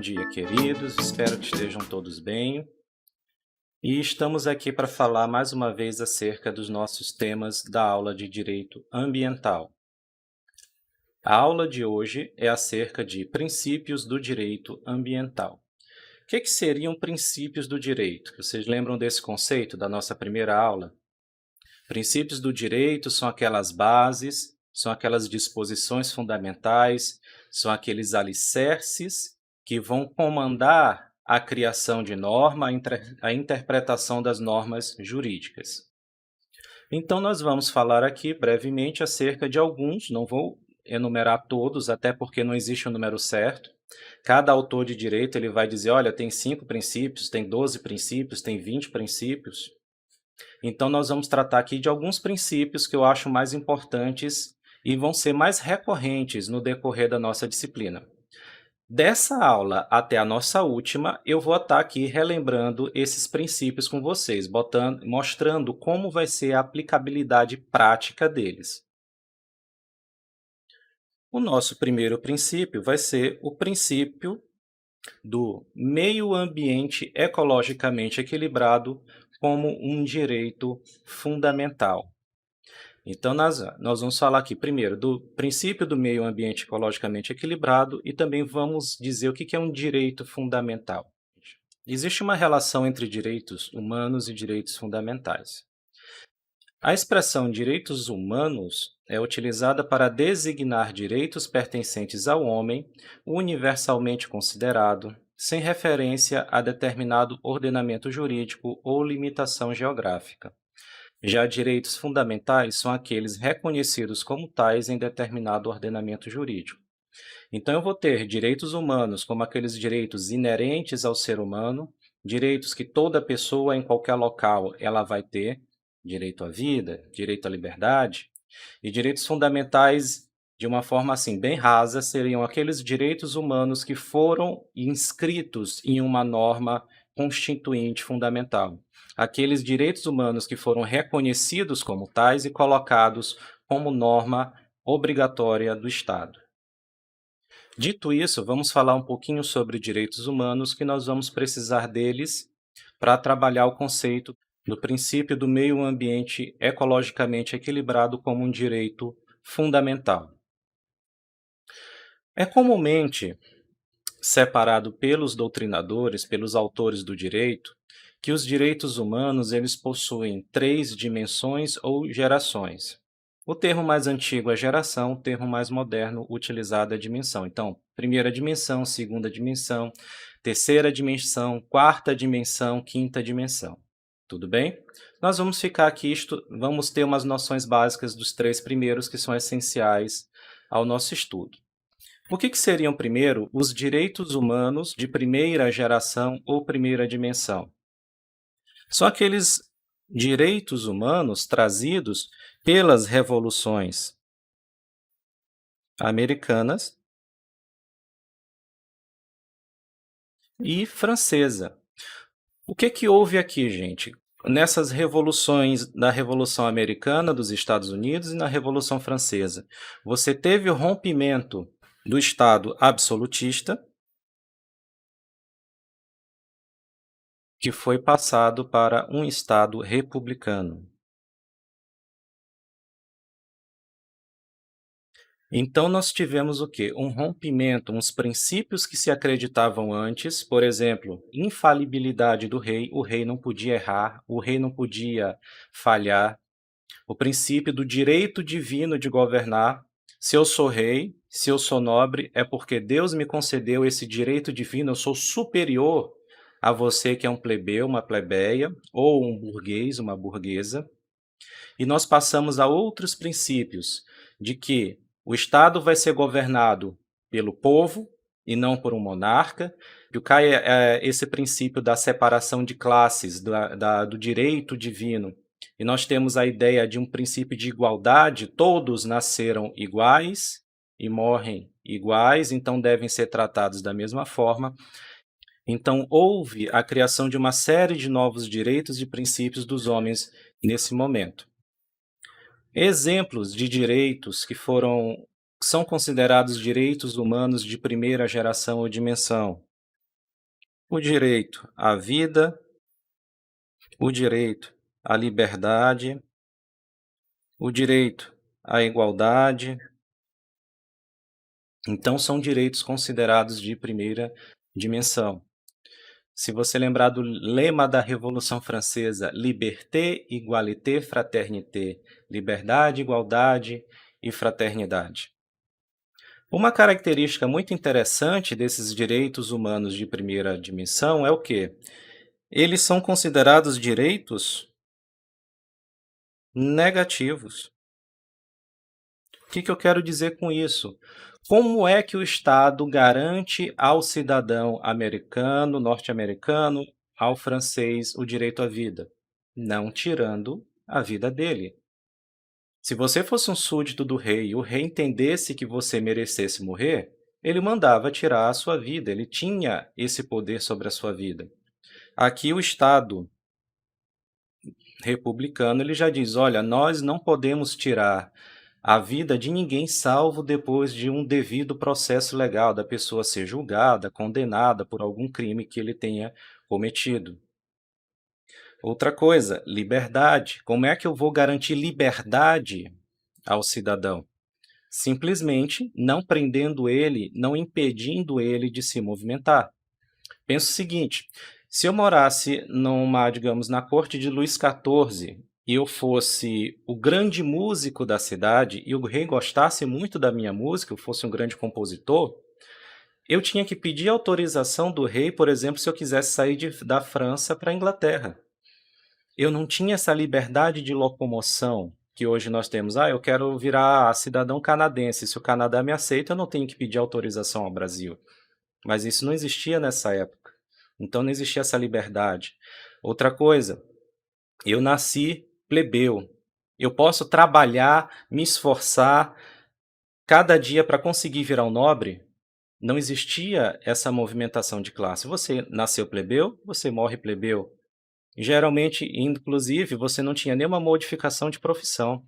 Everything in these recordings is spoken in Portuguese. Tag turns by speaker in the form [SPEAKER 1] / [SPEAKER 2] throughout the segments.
[SPEAKER 1] dia, queridos. Espero que estejam todos bem. E estamos aqui para falar mais uma vez acerca dos nossos temas da aula de Direito Ambiental. A aula de hoje é acerca de princípios do direito ambiental. O que seriam princípios do direito? Vocês lembram desse conceito da nossa primeira aula? Princípios do direito são aquelas bases, são aquelas disposições fundamentais, são aqueles alicerces que vão comandar a criação de norma, a interpretação das normas jurídicas. Então, nós vamos falar aqui brevemente acerca de alguns, não vou enumerar todos, até porque não existe um número certo. Cada autor de direito ele vai dizer, olha, tem 5 princípios, tem 12 princípios, tem 20 princípios. Então, nós vamos tratar aqui de alguns princípios que eu acho mais importantes e vão ser mais recorrentes no decorrer da nossa disciplina. Dessa aula até a nossa última, eu vou estar aqui relembrando esses princípios com vocês, mostrando como vai ser a aplicabilidade prática deles. O nosso primeiro princípio vai ser o princípio do meio ambiente ecologicamente equilibrado como um direito fundamental. Então, nós vamos falar aqui primeiro do princípio do meio ambiente ecologicamente equilibrado e também vamos dizer o que é um direito fundamental. Existe uma relação entre direitos humanos e direitos fundamentais. A expressão direitos humanos é utilizada para designar direitos pertencentes ao homem, universalmente considerado, sem referência a determinado ordenamento jurídico ou limitação geográfica. Já direitos fundamentais são aqueles reconhecidos como tais em determinado ordenamento jurídico. Então, eu vou ter direitos humanos como aqueles direitos inerentes ao ser humano, direitos que toda pessoa em qualquer local ela vai ter, direito à vida, direito à liberdade, e direitos fundamentais, de uma forma assim bem rasa, seriam aqueles direitos humanos que foram inscritos em uma norma constituinte fundamental. Aqueles direitos humanos que foram reconhecidos como tais e colocados como norma obrigatória do Estado. Dito isso, vamos falar um pouquinho sobre direitos humanos, que nós vamos precisar deles para trabalhar o conceito do princípio do meio ambiente ecologicamente equilibrado como um direito fundamental. É comumente separado pelos doutrinadores, pelos autores do direito, que os direitos humanos eles possuem 3 dimensões ou gerações. O termo mais antigo é geração, o termo mais moderno utilizado é dimensão. Então, primeira dimensão, segunda dimensão, terceira dimensão, quarta dimensão, quinta dimensão. Tudo bem? Nós vamos ficar aqui, vamos ter umas noções básicas dos 3 primeiros que são essenciais ao nosso estudo. O que seriam, primeiro, os direitos humanos de primeira geração ou primeira dimensão? São aqueles direitos humanos trazidos pelas revoluções americanas e francesa. O que houve aqui, gente? Nessas revoluções, da Revolução Americana dos Estados Unidos e na Revolução Francesa, você teve o rompimento do Estado absolutista, que foi passado para um Estado republicano. Então, nós tivemos o quê? Um rompimento, uns princípios que se acreditavam antes, por exemplo, infalibilidade do rei, o rei não podia errar, o rei não podia falhar, o princípio do direito divino de governar. Se eu sou rei, se eu sou nobre, é porque Deus me concedeu esse direito divino, eu sou superior a você que é um plebeu, uma plebeia, ou um burguês, uma burguesa. E nós passamos a outros princípios, de que o Estado vai ser governado pelo povo e não por um monarca, e cai esse princípio da separação de classes, do direito divino. E nós temos a ideia de um princípio de igualdade, todos nasceram iguais e morrem iguais, então devem ser tratados da mesma forma. Então, houve a criação de uma série de novos direitos e princípios dos homens nesse momento. Exemplos de direitos que são considerados direitos humanos de primeira geração ou dimensão. o direito à vida, o direito à liberdade, o direito à igualdade. Então, são direitos considerados de primeira dimensão. Se você lembrar do lema da Revolução Francesa, Liberté, Égalité, Fraternité, liberdade, igualdade e fraternidade. Uma característica muito interessante desses direitos humanos de primeira dimensão é o quê? Eles são considerados direitos negativos. O que eu quero dizer com isso? Como é que o Estado garante ao cidadão americano, norte-americano, ao francês, o direito à vida? Não tirando a vida dele. Se você fosse um súdito do rei e o rei entendesse que você merecesse morrer, ele mandava tirar a sua vida, ele tinha esse poder sobre a sua vida. Aqui o Estado republicano ele já diz: olha, nós não podemos tirar a vida de ninguém salvo depois de um devido processo legal, da pessoa ser julgada, condenada por algum crime que ele tenha cometido. Outra coisa, liberdade. Como é que eu vou garantir liberdade ao cidadão? Simplesmente não prendendo ele, não impedindo ele de se movimentar. Pensa o seguinte: se eu morasse digamos, na corte de Luís XIV e eu fosse o grande músico da cidade e o rei gostasse muito da minha música, eu fosse um grande compositor, eu tinha que pedir autorização do rei, por exemplo, se eu quisesse sair da França para a Inglaterra. Eu não tinha essa liberdade de locomoção que hoje nós temos. Ah, eu quero virar cidadão canadense. Se o Canadá me aceita, eu não tenho que pedir autorização ao Brasil. Mas isso não existia nessa época. Então não existia essa liberdade. Outra coisa, eu nasci plebeu. Eu posso trabalhar, me esforçar cada dia para conseguir virar um nobre? Não existia essa movimentação de classe. Você nasceu plebeu, você morre plebeu. Geralmente, inclusive, você não tinha nenhuma modificação de profissão.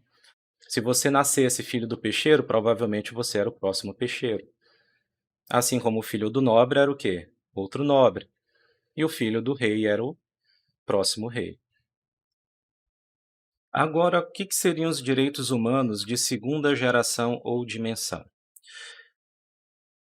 [SPEAKER 1] Se você nascesse filho do peixeiro, provavelmente você era o próximo peixeiro. Assim como o filho do nobre era o quê? Outro nobre. E o filho do rei era o próximo rei. Agora, o que seriam os direitos humanos de segunda geração ou dimensão?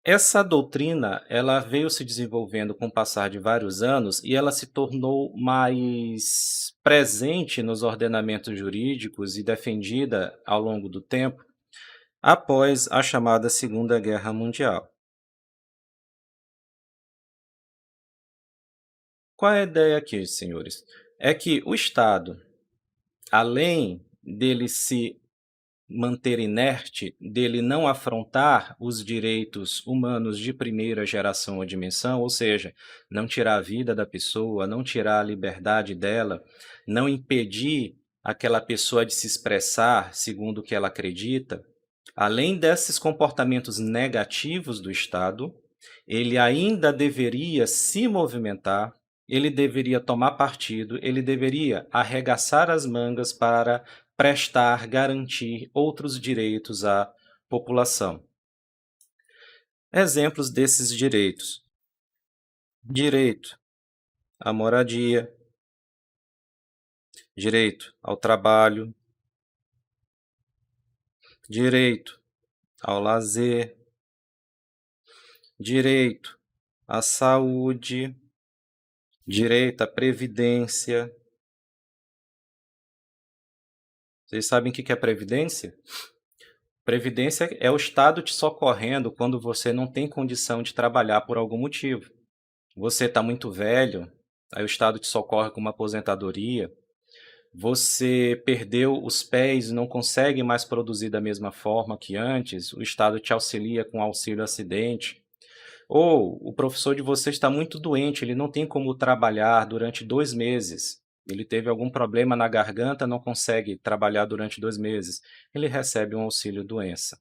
[SPEAKER 1] Essa doutrina, ela veio se desenvolvendo com o passar de vários anos e ela se tornou mais presente nos ordenamentos jurídicos e defendida ao longo do tempo após a chamada Segunda Guerra Mundial. Qual é a ideia aqui, senhores? É que o Estado, além dele se manter inerte, dele não afrontar os direitos humanos de primeira geração ou dimensão, ou seja, não tirar a vida da pessoa, não tirar a liberdade dela, não impedir aquela pessoa de se expressar segundo o que ela acredita, além desses comportamentos negativos do Estado, ele ainda deveria se movimentar, ele deveria tomar partido, ele deveria arregaçar as mangas para prestar, garantir outros direitos à população. Exemplos desses direitos: direito à moradia, direito ao trabalho, direito ao lazer, direito à saúde, direito à previdência. Vocês sabem o que é previdência? Previdência é o Estado te socorrendo quando você não tem condição de trabalhar por algum motivo. Você está muito velho, aí o Estado te socorre com uma aposentadoria. Você perdeu os pés e não consegue mais produzir da mesma forma que antes, o Estado te auxilia com auxílio acidente. Ou o professor de você está muito doente, ele não tem como trabalhar durante 2 meses. Ele teve algum problema na garganta, não consegue trabalhar durante 2 meses. Ele recebe um auxílio-doença.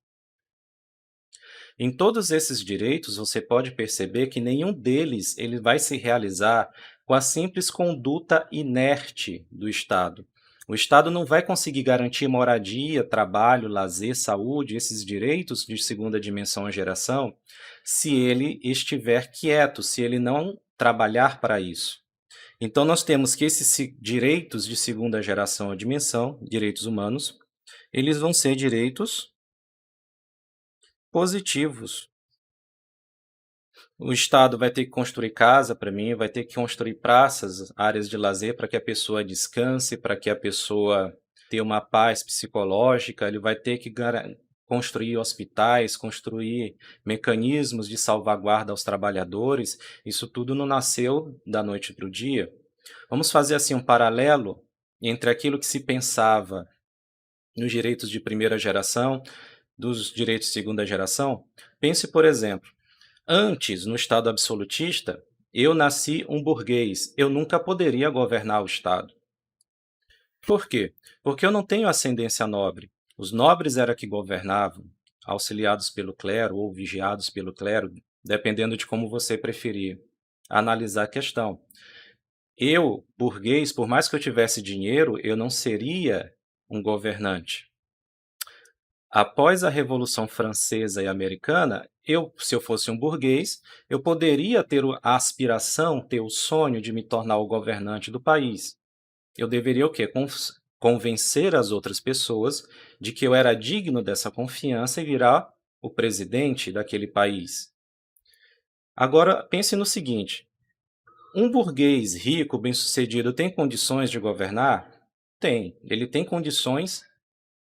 [SPEAKER 1] Em todos esses direitos, você pode perceber que nenhum deles ele vai se realizar com a simples conduta inerte do Estado. O Estado não vai conseguir garantir moradia, trabalho, lazer, saúde, esses direitos de segunda dimensão à geração, se ele estiver quieto, se ele não trabalhar para isso. Então, nós temos que esses direitos de segunda geração ou dimensão, direitos humanos, eles vão ser direitos positivos. O Estado vai ter que construir casa para mim, vai ter que construir praças, áreas de lazer para que a pessoa descanse, para que a pessoa tenha uma paz psicológica, ele vai ter que construir hospitais, construir mecanismos de salvaguarda aos trabalhadores. Isso tudo não nasceu da noite para o dia. Vamos fazer assim um paralelo entre aquilo que se pensava nos direitos de primeira geração, dos direitos de segunda geração. Pense, por exemplo, antes, no Estado absolutista, eu nasci um burguês, eu nunca poderia governar o Estado. Por quê? Porque eu não tenho ascendência nobre. Os nobres eram que governavam, auxiliados pelo clero ou vigiados pelo clero, dependendo de como você preferir analisar a questão. Eu, burguês, por mais que eu tivesse dinheiro, eu não seria um governante. Após a Revolução Francesa e Americana, se eu fosse um burguês, eu poderia ter a aspiração, ter o sonho de me tornar o governante do país. Eu deveria o quê? Convencer as outras pessoas de que eu era digno dessa confiança e virar o presidente daquele país. Agora, pense no seguinte: um burguês rico, bem-sucedido, tem condições de governar? Tem. Ele tem condições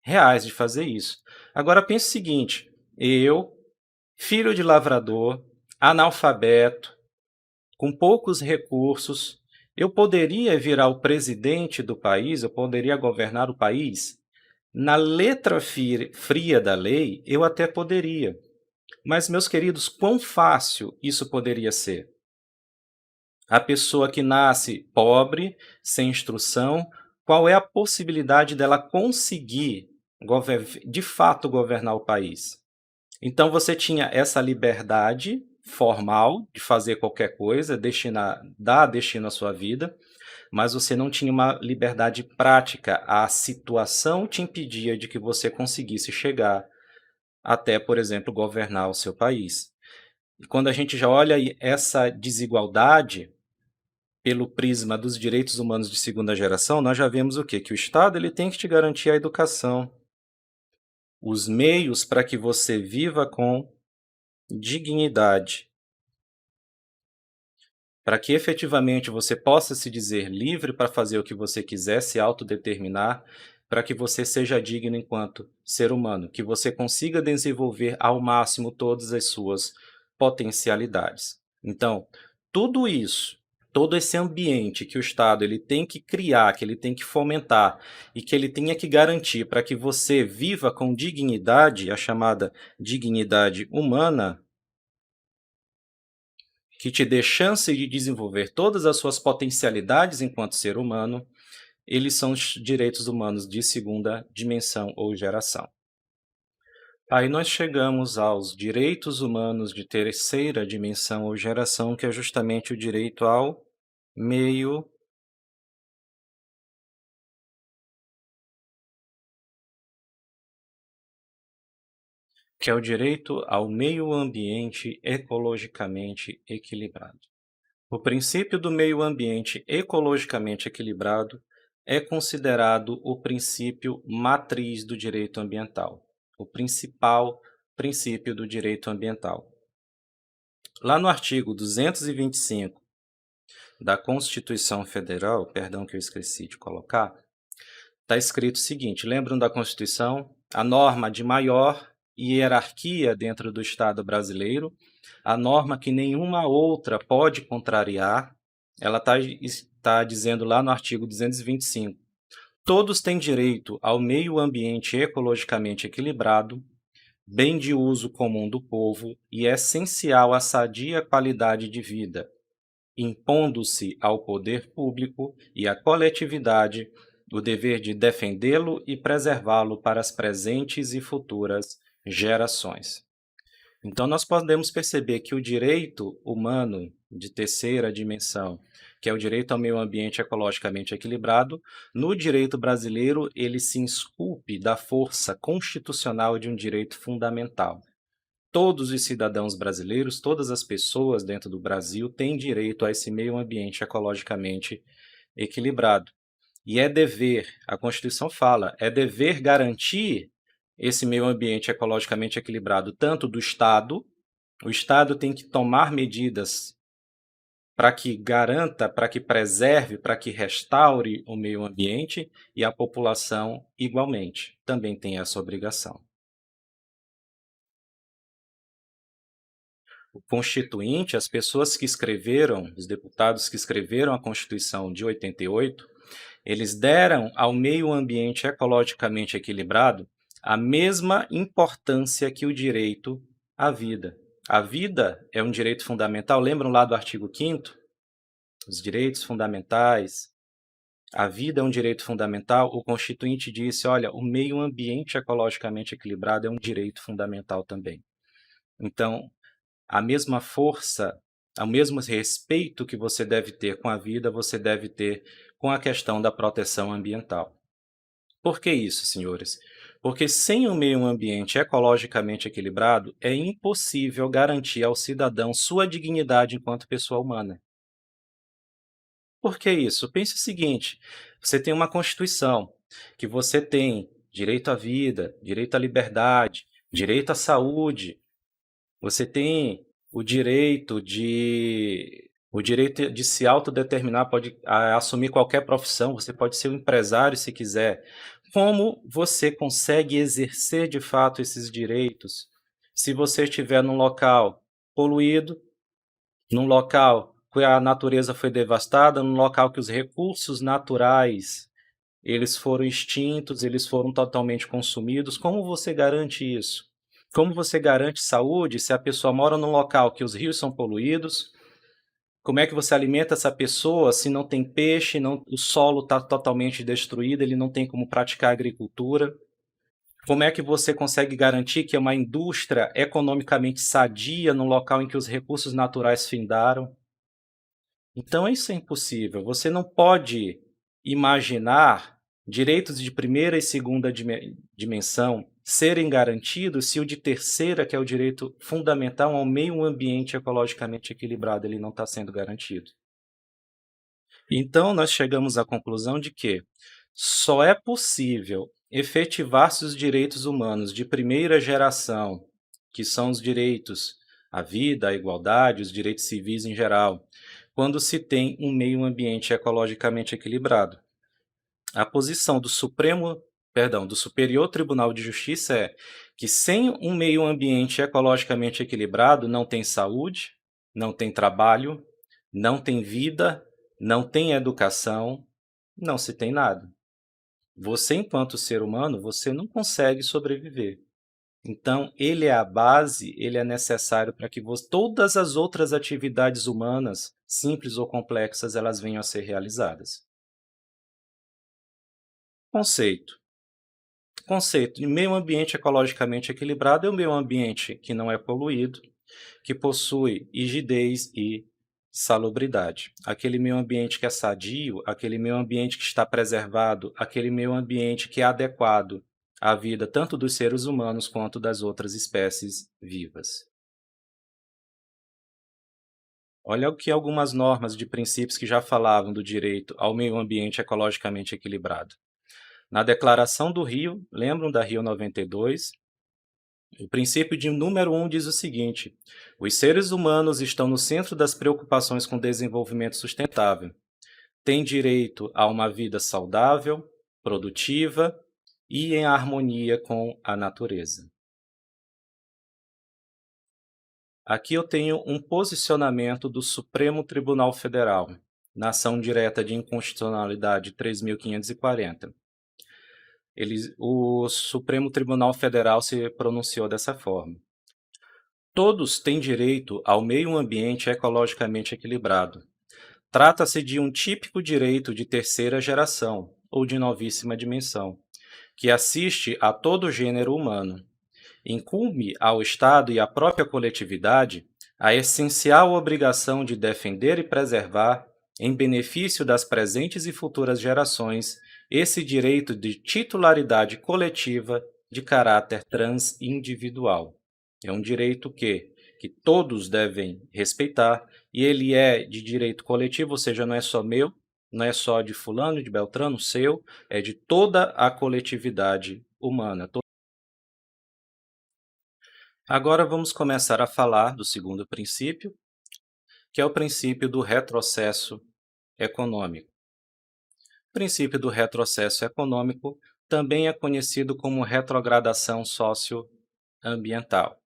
[SPEAKER 1] reais de fazer isso. Agora pense o seguinte: eu, filho de lavrador, analfabeto, com poucos recursos, eu poderia virar o presidente do país, eu poderia governar o país? Na letra fria da lei, eu até poderia. Mas, meus queridos, quão fácil isso poderia ser? A pessoa que nasce pobre, sem instrução, qual é a possibilidade dela conseguir de fato governar o país? Então você tinha essa liberdade formal de fazer qualquer coisa, dar destino à sua vida, mas você não tinha uma liberdade prática. A situação te impedia de que você conseguisse chegar até, por exemplo, governar o seu país. E quando a gente já olha essa desigualdade pelo prisma dos direitos humanos de segunda geração, nós já vemos o quê? Que o Estado ele tem que te garantir a educação, os meios para que você viva com dignidade, para que efetivamente você possa se dizer livre para fazer o que você quiser, se autodeterminar, para que você seja digno enquanto ser humano, que você consiga desenvolver ao máximo todas as suas potencialidades. Então, tudo isso, todo esse ambiente que o Estado ele tem que criar, que ele tem que fomentar e que ele tenha que garantir para que você viva com dignidade, a chamada dignidade humana, que te dê chance de desenvolver todas as suas potencialidades enquanto ser humano, eles são os direitos humanos de segunda dimensão ou geração. Aí nós chegamos aos direitos humanos de terceira dimensão ou geração, que é justamente o direito ao meio que é o direito ao meio ambiente ecologicamente equilibrado. O princípio do meio ambiente ecologicamente equilibrado é considerado o princípio matriz do direito ambiental, o principal princípio do direito ambiental. Lá no artigo 225 da Constituição Federal, perdão que eu esqueci de colocar, está escrito o seguinte: lembram da Constituição? A norma de maior hierarquia dentro do Estado brasileiro, a norma que nenhuma outra pode contrariar, ela está dizendo lá no artigo 225, todos têm direito ao meio ambiente ecologicamente equilibrado, bem de uso comum do povo e essencial à sadia qualidade de vida, impondo-se ao poder público e à coletividade o dever de defendê-lo e preservá-lo para as presentes e futuras gerações. Então, nós podemos perceber que o direito humano de terceira dimensão, que é o direito ao meio ambiente ecologicamente equilibrado, no direito brasileiro ele se esculpe da força constitucional de um direito fundamental. Todos os cidadãos brasileiros, todas as pessoas dentro do Brasil têm direito a esse meio ambiente ecologicamente equilibrado. E é dever, a Constituição fala, é dever garantir esse meio ambiente ecologicamente equilibrado, tanto do Estado, o Estado tem que tomar medidas para que garanta, para que preserve, para que restaure o meio ambiente, e a população, igualmente, também tem essa obrigação. O Constituinte, as pessoas que escreveram, os deputados que escreveram a Constituição de 88, eles deram ao meio ambiente ecologicamente equilibrado a mesma importância que o direito à vida. A vida é um direito fundamental, lembram lá do artigo 5º? Os direitos fundamentais. A vida é um direito fundamental. O Constituinte disse, olha, o meio ambiente ecologicamente equilibrado é um direito fundamental também. Então, a mesma força, o mesmo respeito que você deve ter com a vida, você deve ter com a questão da proteção ambiental. Por que isso, senhores? Porque sem um meio ambiente ecologicamente equilibrado, é impossível garantir ao cidadão sua dignidade enquanto pessoa humana. Por que isso? Pense o seguinte, você tem uma Constituição, que você tem direito à vida, direito à liberdade, direito à saúde, você tem o direito de se autodeterminar, pode assumir qualquer profissão, você pode ser um empresário se quiser. Como você consegue exercer de fato esses direitos se você estiver num local poluído, num local que a natureza foi devastada, num local que os recursos naturais eles foram extintos, eles foram totalmente consumidos? Como você garante isso? Como você garante saúde se a pessoa mora num local que os rios são poluídos? Como é que você alimenta essa pessoa se não tem peixe, o solo está totalmente destruído, ele não tem como praticar agricultura? Como é que você consegue garantir que é uma indústria economicamente sadia no local em que os recursos naturais findaram? Então isso é impossível. Você não pode imaginar direitos de primeira e segunda dimensão serem garantidos se o de terceira, que é o direito fundamental ao meio ambiente ecologicamente equilibrado, ele não está sendo garantido. Então nós chegamos à conclusão de que só é possível efetivar-se os direitos humanos de primeira geração, que são os direitos à vida, à igualdade, os direitos civis em geral, quando se tem um meio ambiente ecologicamente equilibrado. A posição do Superior Tribunal de Justiça é que sem um meio ambiente ecologicamente equilibrado não tem saúde, não tem trabalho, não tem vida, não tem educação, não se tem nada. Você, enquanto ser humano, você não consegue sobreviver. Então, ele é a base, ele é necessário para que todas as outras atividades humanas, simples ou complexas, elas venham a ser realizadas. Conceito. Conceito de meio ambiente ecologicamente equilibrado é o meio ambiente que não é poluído, que possui rigidez e salubridade. Aquele meio ambiente que é sadio, aquele meio ambiente que está preservado, aquele meio ambiente que é adequado à vida tanto dos seres humanos quanto das outras espécies vivas. Olha o que algumas normas de princípios que já falavam do direito ao meio ambiente ecologicamente equilibrado. Na Declaração do Rio, lembram da Rio 92? O princípio de número 1 diz o seguinte: os seres humanos estão no centro das preocupações com o desenvolvimento sustentável. Têm direito a uma vida saudável, produtiva e em harmonia com a natureza. Aqui eu tenho um posicionamento do Supremo Tribunal Federal, na ação direta de inconstitucionalidade 3.540. O Supremo Tribunal Federal se pronunciou dessa forma: todos têm direito ao meio ambiente ecologicamente equilibrado. Trata-se de um típico direito de terceira geração, ou de novíssima dimensão, que assiste a todo o gênero humano. Incumbe ao Estado e à própria coletividade a essencial obrigação de defender e preservar, em benefício das presentes e futuras gerações, esse direito de titularidade coletiva de caráter transindividual. É um direito que todos devem respeitar, e ele é de direito coletivo, ou seja, não é só meu, não é só de fulano, de beltrano, seu, é de toda a coletividade humana. Agora vamos começar a falar do segundo princípio, que é o princípio do retrocesso econômico. O princípio do retrocesso econômico também é conhecido como retrogradação socioambiental.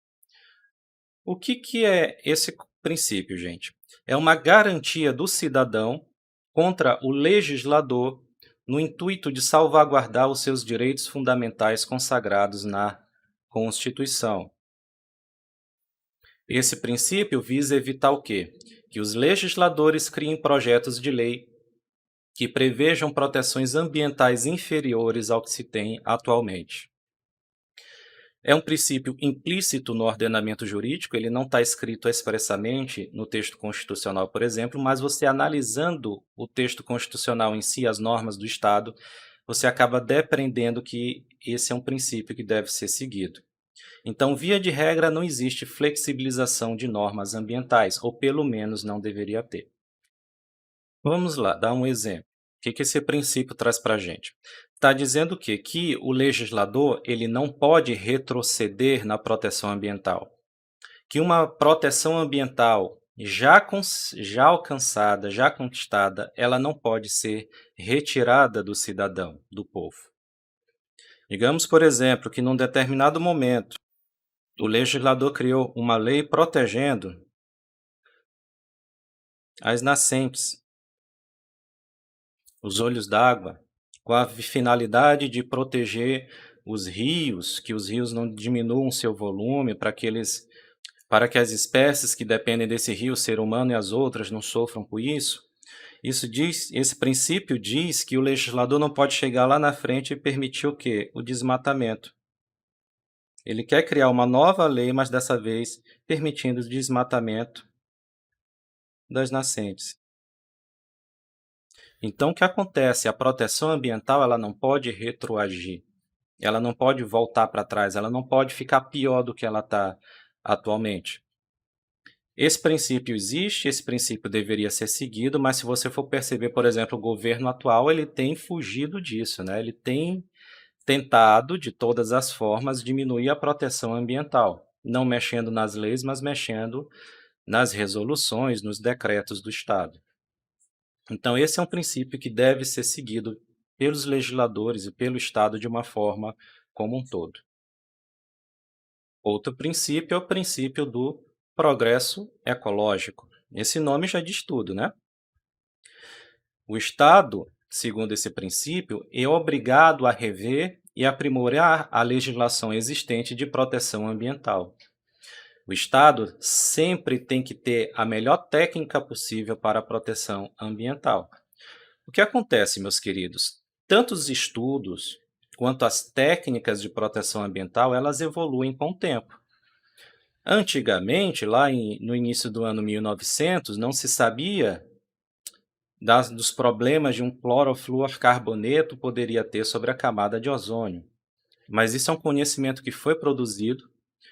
[SPEAKER 1] O que é esse princípio, gente? É uma garantia do cidadão contra o legislador no intuito de salvaguardar os seus direitos fundamentais consagrados na Constituição. Esse princípio visa evitar o quê? Que os legisladores criem projetos de lei que prevejam proteções ambientais inferiores ao que se tem atualmente. É um princípio implícito no ordenamento jurídico, ele não está escrito expressamente no texto constitucional, por exemplo, mas você analisando o texto constitucional em si, as normas do Estado, você acaba depreendendo que esse é um princípio que deve ser seguido. Então, via de regra, não existe flexibilização de normas ambientais, ou pelo menos não deveria ter. Vamos lá, dar um exemplo. O que esse princípio traz para a gente? Está dizendo que o legislador ele não pode retroceder na proteção ambiental. Que uma proteção ambiental já alcançada, já conquistada, ela não pode ser retirada do cidadão, do povo. Digamos, por exemplo, que num determinado momento o legislador criou uma lei protegendo as nascentes, os olhos d'água, com a finalidade de proteger os rios, que os rios não diminuam seu volume, para que as espécies que dependem desse rio, o ser humano e as outras, não sofram com isso. Esse princípio diz que o legislador não pode chegar lá na frente e permitir o quê? O desmatamento. Ele quer criar uma nova lei, mas dessa vez permitindo o desmatamento das nascentes. Então, o que acontece? A proteção ambiental ela não pode retroagir, ela não pode voltar para trás, ela não pode ficar pior do que ela está atualmente. Esse princípio existe, esse princípio deveria ser seguido, mas se você for perceber, por exemplo, o governo atual ele tem fugido disso, né? Ele tem tentado, de todas as formas, diminuir a proteção ambiental, não mexendo nas leis, mas mexendo nas resoluções, nos decretos do Estado. Então, esse é um princípio que deve ser seguido pelos legisladores e pelo Estado de uma forma como um todo. Outro princípio é o princípio do progresso ecológico. Esse nome já diz tudo, né? O Estado, segundo esse princípio, é obrigado a rever e aprimorar a legislação existente de proteção ambiental. O Estado sempre tem que ter a melhor técnica possível para a proteção ambiental. O que acontece, meus queridos? Tanto os estudos quanto as técnicas de proteção ambiental, elas evoluem com o tempo. Antigamente, no início do ano 1900, não se sabia dos problemas de um clorofluorcarboneto poderia ter sobre a camada de ozônio. Mas isso é um conhecimento que foi produzido,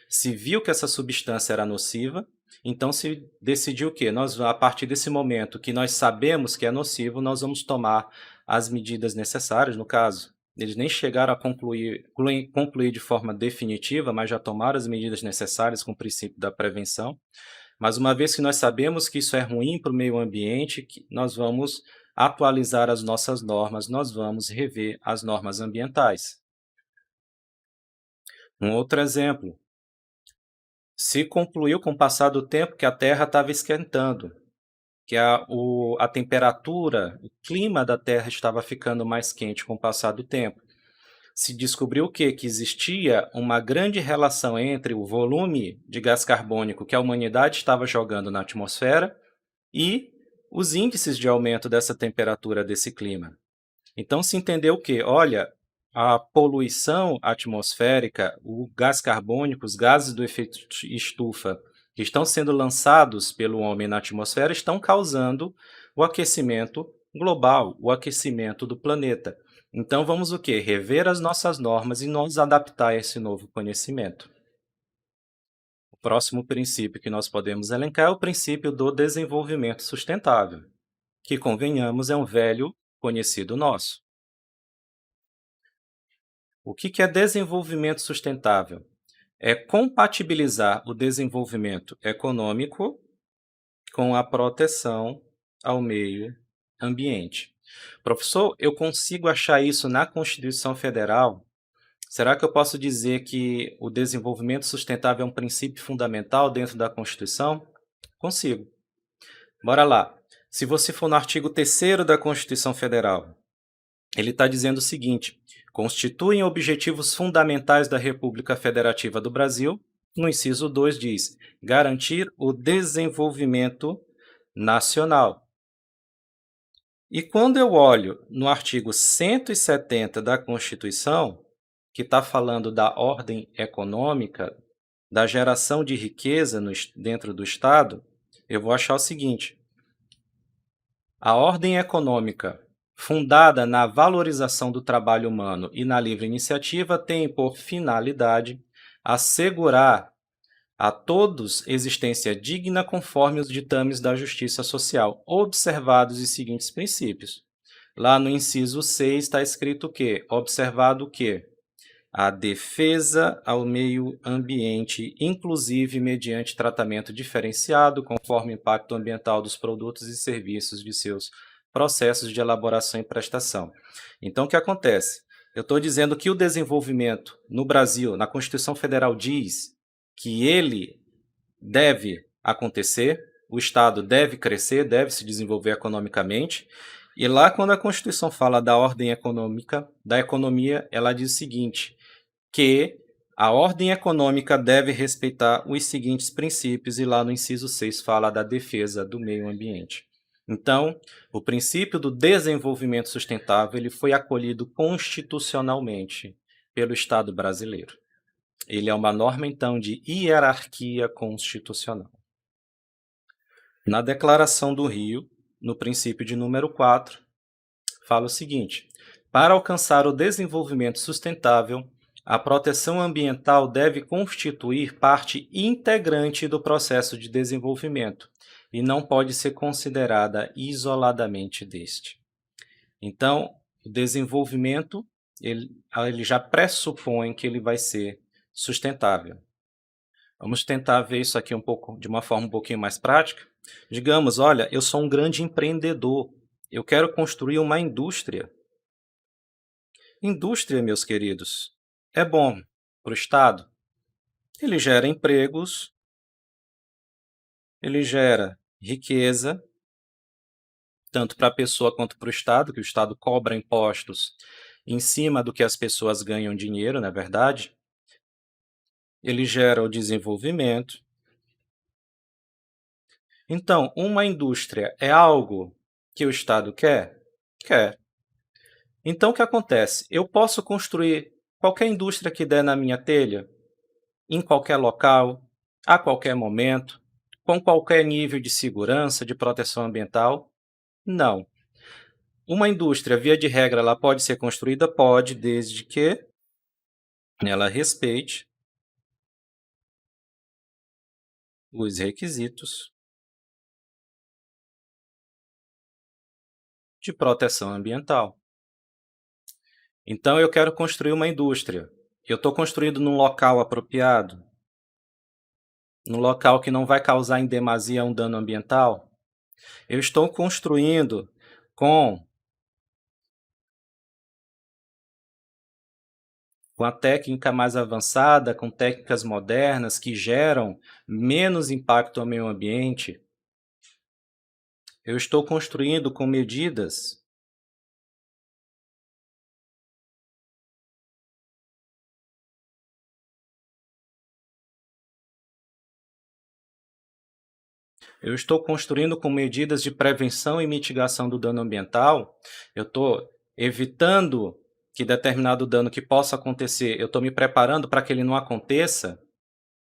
[SPEAKER 1] se viu que essa substância era nociva, então se decidiu que a partir desse momento que nós sabemos que é nocivo, nós vamos tomar as medidas necessárias, no caso. Eles nem chegaram a concluir de forma definitiva, mas já tomaram as medidas necessárias com o princípio da prevenção. Mas uma vez que nós sabemos que isso é ruim para o meio ambiente, nós vamos atualizar as nossas normas, nós vamos rever as normas ambientais. Um outro exemplo, se concluiu com o passar do tempo que a Terra estava esquentando, que a temperatura, o clima da Terra estava ficando mais quente com o passar do tempo. Se descobriu o quê? Que existia uma grande relação entre o volume de gás carbônico que a humanidade estava jogando na atmosfera e os índices de aumento dessa temperatura desse clima. Então se entendeu que, olha, a poluição atmosférica, o gás carbônico, os gases do efeito estufa que estão sendo lançados pelo homem na atmosfera estão causando o aquecimento global, o aquecimento do planeta. Então vamos o quê? Rever as nossas normas e nos adaptar a esse novo conhecimento. próximo princípio que nós podemos elencar é o princípio do desenvolvimento sustentável, que, convenhamos, é um velho conhecido nosso. O que é desenvolvimento sustentável? É compatibilizar o desenvolvimento econômico com a proteção ao meio ambiente. Professor, eu consigo achar isso na Constituição Federal? Será que eu posso dizer que o desenvolvimento sustentável é um princípio fundamental dentro da Constituição? Consigo. Bora lá. Se você for no artigo 3º da Constituição Federal, ele está dizendo o seguinte: constituem objetivos fundamentais da República Federativa do Brasil. No inciso 2 diz, garantir o desenvolvimento nacional. E quando eu olho no artigo 170 da Constituição, que está falando da ordem econômica, da geração de riqueza dentro do Estado, eu vou achar o seguinte: a ordem econômica fundada na valorização do trabalho humano e na livre iniciativa tem por finalidade assegurar a todos existência digna conforme os ditames da justiça social, observados os seguintes princípios. Lá no inciso 6 está escrito o quê? Observado o quê? A defesa ao meio ambiente, inclusive mediante tratamento diferenciado, conforme o impacto ambiental dos produtos e serviços de seus processos de elaboração e prestação. Então, o que acontece? Eu estou dizendo que o desenvolvimento no Brasil, na Constituição Federal, diz que ele deve acontecer, o Estado deve crescer, deve se desenvolver economicamente, e lá quando a Constituição fala da ordem econômica, da economia, ela diz o seguinte, que a ordem econômica deve respeitar os seguintes princípios, e lá no inciso 6 fala da defesa do meio ambiente. Então, o princípio do desenvolvimento sustentável ele foi acolhido constitucionalmente pelo Estado brasileiro. Ele é uma norma, então, de hierarquia constitucional. Na Declaração do Rio, no princípio de número 4, fala o seguinte: para alcançar o desenvolvimento sustentável, a proteção ambiental deve constituir parte integrante do processo de desenvolvimento e não pode ser considerada isoladamente deste. Então, o desenvolvimento ele já pressupõe que ele vai ser sustentável. Vamos tentar ver isso aqui de uma forma um pouquinho mais prática. Digamos, olha, eu sou um grande empreendedor, eu quero construir uma indústria. Indústria, meus queridos, é bom para o Estado. Ele gera empregos, ele gera riqueza, tanto para a pessoa quanto para o Estado, que o Estado cobra impostos em cima do que as pessoas ganham dinheiro, não é verdade? Ele gera o desenvolvimento. Então, uma indústria é algo que o Estado quer? Quer. Então, o que acontece? Eu posso construir qualquer indústria que der na minha telha, em qualquer local, a qualquer momento, com qualquer nível de segurança, de proteção ambiental? Não. Uma indústria, via de regra, ela pode ser construída? Pode, desde que ela respeite os requisitos de proteção ambiental. Então, eu quero construir uma indústria. Eu estou construindo num local apropriado? Num local que não vai causar em demasia um dano ambiental? Eu estou construindo com a técnica mais avançada, com técnicas modernas que geram menos impacto ao meio ambiente? Eu estou construindo com medidas de prevenção e mitigação do dano ambiental? Eu estou evitando que determinado dano que possa acontecer, eu estou me preparando para que ele não aconteça?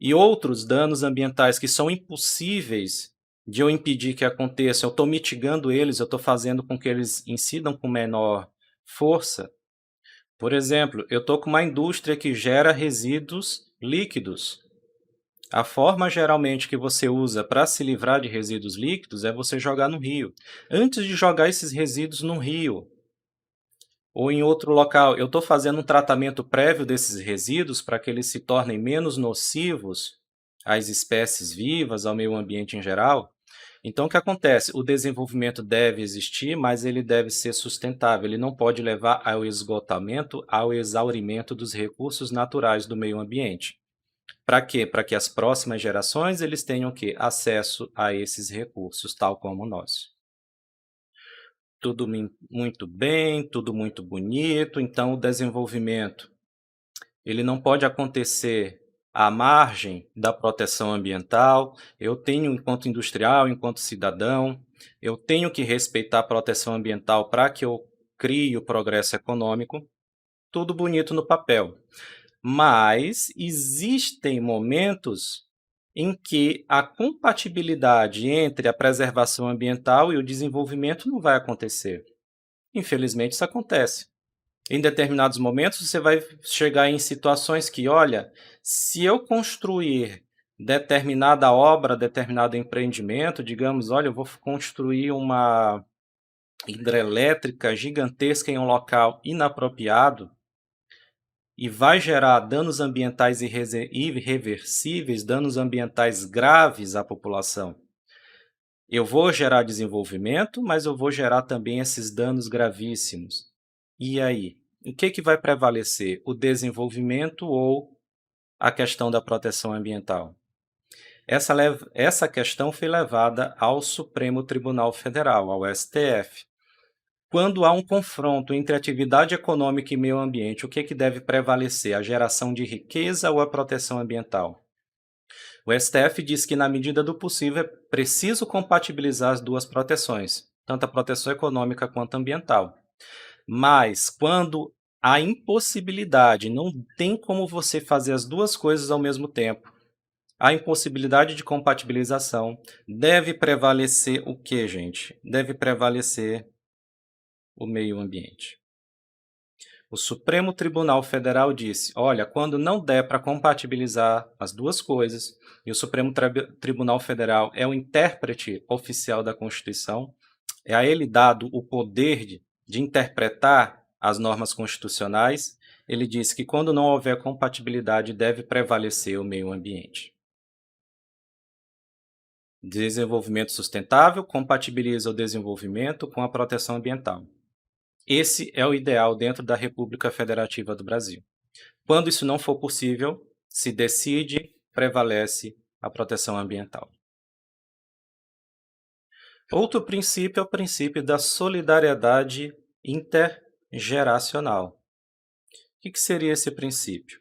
[SPEAKER 1] E outros danos ambientais que são impossíveis de eu impedir que aconteçam, eu estou mitigando eles, eu estou fazendo com que eles incidam com menor força? Por exemplo, eu estou com uma indústria que gera resíduos líquidos. A forma geralmente que você usa para se livrar de resíduos líquidos é você jogar no rio. Antes de jogar esses resíduos no rio ou em outro local, eu estou fazendo um tratamento prévio desses resíduos para que eles se tornem menos nocivos às espécies vivas, ao meio ambiente em geral. Então, o que acontece? O desenvolvimento deve existir, mas ele deve ser sustentável. Ele não pode levar ao esgotamento, ao exaurimento dos recursos naturais do meio ambiente. Para quê? Para que as próximas gerações eles tenham o quê? Acesso a esses recursos, tal como nós. Tudo muito bem, tudo muito bonito, então o desenvolvimento ele não pode acontecer à margem da proteção ambiental. Eu tenho, enquanto industrial, enquanto cidadão, eu tenho que respeitar a proteção ambiental para que eu crie o progresso econômico. Tudo bonito no papel. Mas existem momentos em que a compatibilidade entre a preservação ambiental e o desenvolvimento não vai acontecer. Infelizmente, isso acontece. Em determinados momentos, você vai chegar em situações que, olha, se eu construir determinada obra, determinado empreendimento, digamos, olha, eu vou construir uma hidrelétrica gigantesca em um local inapropriado e vai gerar danos ambientais irreversíveis, danos ambientais graves à população. Eu vou gerar desenvolvimento, mas eu vou gerar também esses danos gravíssimos. E aí? O que vai prevalecer? O desenvolvimento ou a questão da proteção ambiental? Essa questão foi levada ao Supremo Tribunal Federal, ao STF. Quando há um confronto entre atividade econômica e meio ambiente, o que deve prevalecer? A geração de riqueza ou a proteção ambiental? O STF diz que, na medida do possível, é preciso compatibilizar as duas proteções, tanto a proteção econômica quanto ambiental. Mas, quando há impossibilidade, não tem como você fazer as duas coisas ao mesmo tempo, a impossibilidade de compatibilização, deve prevalecer o quê, gente? Deve prevalecer o meio ambiente. O Supremo Tribunal Federal disse, olha, quando não der para compatibilizar as duas coisas, e o Supremo Tribunal Federal é o intérprete oficial da Constituição, é a ele dado o poder de interpretar as normas constitucionais, ele disse que quando não houver compatibilidade deve prevalecer o meio ambiente. Desenvolvimento sustentável compatibiliza o desenvolvimento com a proteção ambiental. Esse é o ideal dentro da República Federativa do Brasil. Quando isso não for possível, se decide, prevalece a proteção ambiental. Outro princípio é o princípio da solidariedade intergeracional. O que seria esse princípio?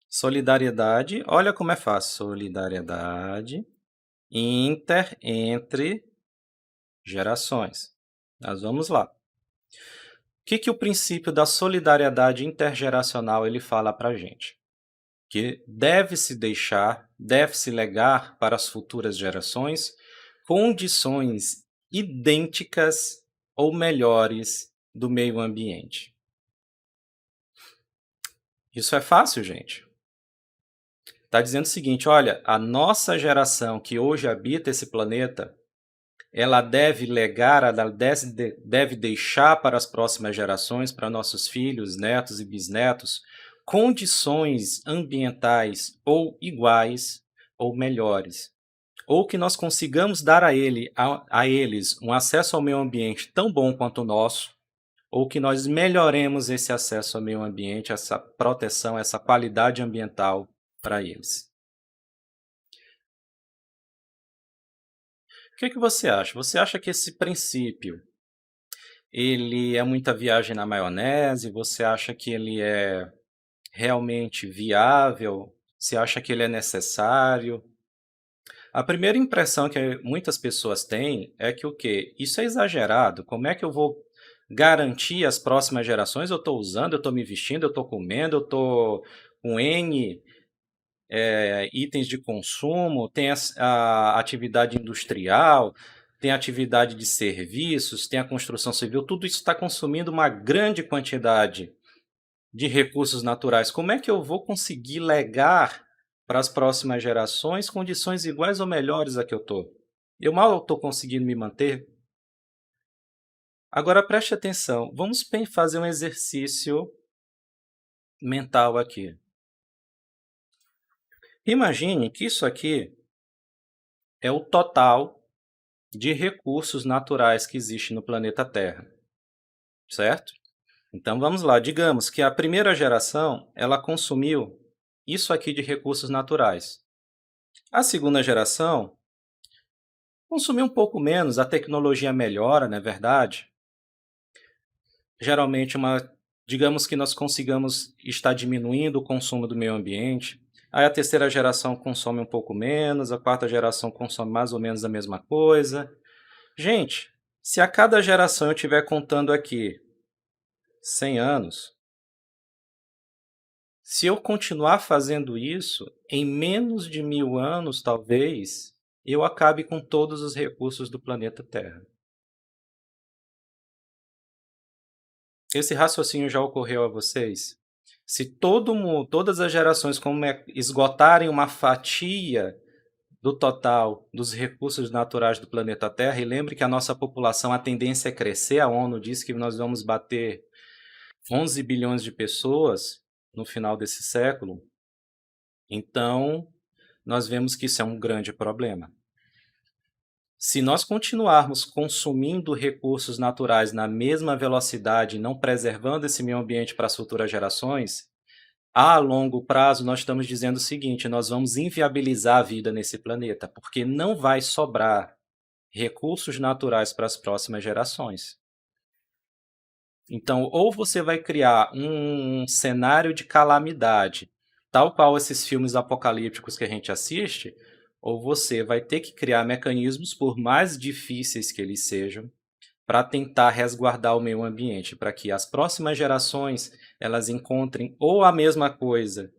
[SPEAKER 1] Solidariedade, olha como é fácil, solidariedade entre gerações. Nós vamos lá. O que o princípio da solidariedade intergeracional ele fala para a gente? Que deve-se legar para as futuras gerações condições idênticas ou melhores do meio ambiente. Isso é fácil, gente. Está dizendo o seguinte, olha, a nossa geração que hoje habita esse planeta, ela deve legar, ela deve deixar para as próximas gerações, para nossos filhos, netos e bisnetos, condições ambientais ou iguais ou melhores. Ou que nós consigamos dar a eles um acesso ao meio ambiente tão bom quanto o nosso, ou que nós melhoremos esse acesso ao meio ambiente, essa proteção, essa qualidade ambiental para eles. O que você acha? Você acha que esse princípio ele é muita viagem na maionese? Você acha que ele é realmente viável? Você acha que ele é necessário? A primeira impressão que muitas pessoas têm é que o quê? Isso é exagerado. Como é que eu vou garantir as próximas gerações? Eu estou usando, eu estou me vestindo, eu estou comendo, eu estou com N itens de consumo, tem a atividade industrial, tem a atividade de serviços, tem a construção civil, tudo isso está consumindo uma grande quantidade de recursos naturais. Como é que eu vou conseguir legar para as próximas gerações condições iguais ou melhores a que eu estou. Eu mal estou conseguindo me manter. Agora preste atenção, vamos fazer um exercício mental aqui. Imagine que isso aqui é o total de recursos naturais que existe no planeta Terra, certo? Então vamos lá, digamos que a primeira geração ela consumiu isso aqui de recursos naturais. A segunda geração consumiu um pouco menos, a tecnologia melhora, não é verdade? Geralmente digamos que nós consigamos estar diminuindo o consumo do meio ambiente. Aí a terceira geração consome um pouco menos, a quarta geração consome mais ou menos a mesma coisa. Gente, se a cada geração eu estiver contando aqui 100 anos, se eu continuar fazendo isso, em menos de 1000 anos, talvez, eu acabe com todos os recursos do planeta Terra. Esse raciocínio já ocorreu a vocês? Se todas as gerações esgotarem uma fatia do total dos recursos naturais do planeta Terra, e lembre que a nossa população, a tendência é crescer, a ONU diz que nós vamos bater 11 bilhões de pessoas no final desse século, então nós vemos que isso é um grande problema. Se nós continuarmos consumindo recursos naturais na mesma velocidade, não preservando esse meio ambiente para as futuras gerações, a longo prazo nós estamos dizendo o seguinte: nós vamos inviabilizar a vida nesse planeta, porque não vai sobrar recursos naturais para as próximas gerações. Então, ou você vai criar um cenário de calamidade, tal qual esses filmes apocalípticos que a gente assiste, ou você vai ter que criar mecanismos, por mais difíceis que eles sejam, para tentar resguardar o meio ambiente, para que as próximas gerações elas encontrem ou a mesma coisa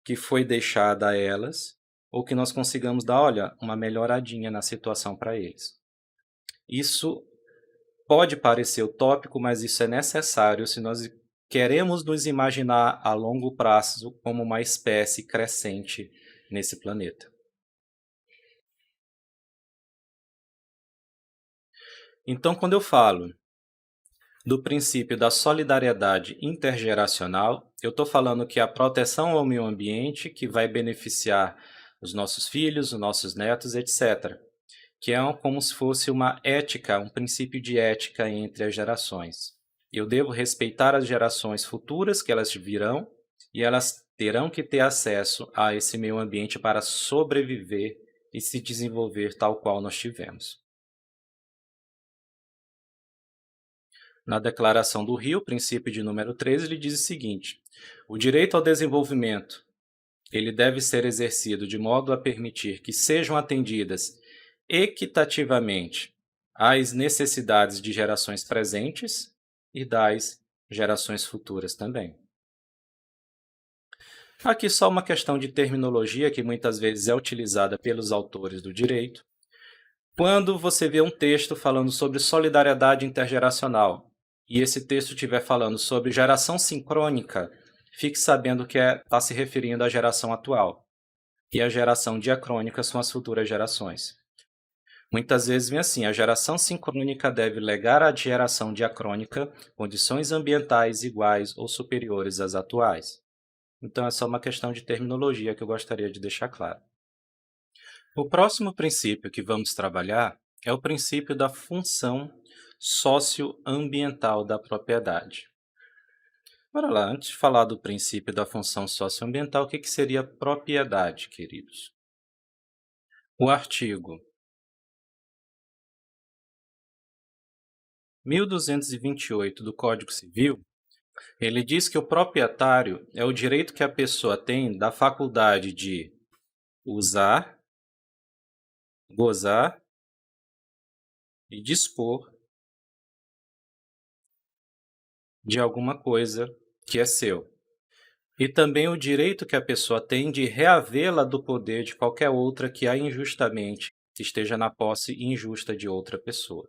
[SPEAKER 1] que foi deixada a elas, ou que nós consigamos dar, olha, uma melhoradinha na situação para eles. Isso pode parecer utópico, mas isso é necessário se nós queremos nos imaginar a longo prazo como uma espécie crescente nesse planeta. Então, quando eu falo do princípio da solidariedade intergeracional, eu estou falando que a proteção ao meio ambiente que vai beneficiar os nossos filhos, os nossos netos, etc. Que é como se fosse uma ética, um princípio de ética entre as gerações. Eu devo respeitar as gerações futuras, que elas virão, e elas terão que ter acesso a esse meio ambiente para sobreviver e se desenvolver tal qual nós tivemos. Na Declaração do Rio, princípio de número 13, ele diz o seguinte: o direito ao desenvolvimento ele deve ser exercido de modo a permitir que sejam atendidas equitativamente às necessidades de gerações presentes e das gerações futuras também. Aqui só uma questão de terminologia que muitas vezes é utilizada pelos autores do direito. Quando você vê um texto falando sobre solidariedade intergeracional e esse texto estiver falando sobre geração sincrônica, fique sabendo que está se referindo à geração atual. E a geração diacrônica são as futuras gerações. Muitas vezes vem assim: a geração sincrônica deve legar à geração diacrônica condições ambientais iguais ou superiores às atuais. Então é só uma questão de terminologia que eu gostaria de deixar claro. O próximo princípio que vamos trabalhar é o princípio da função socioambiental da propriedade. Bora lá, antes de falar do princípio da função socioambiental, o que seria propriedade, queridos? O artigo 1228 do Código Civil, ele diz que o proprietário é o direito que a pessoa tem da faculdade de usar, gozar e dispor de alguma coisa que é seu. E também o direito que a pessoa tem de reavê-la do poder de qualquer outra que a injustamente esteja na posse injusta de outra pessoa.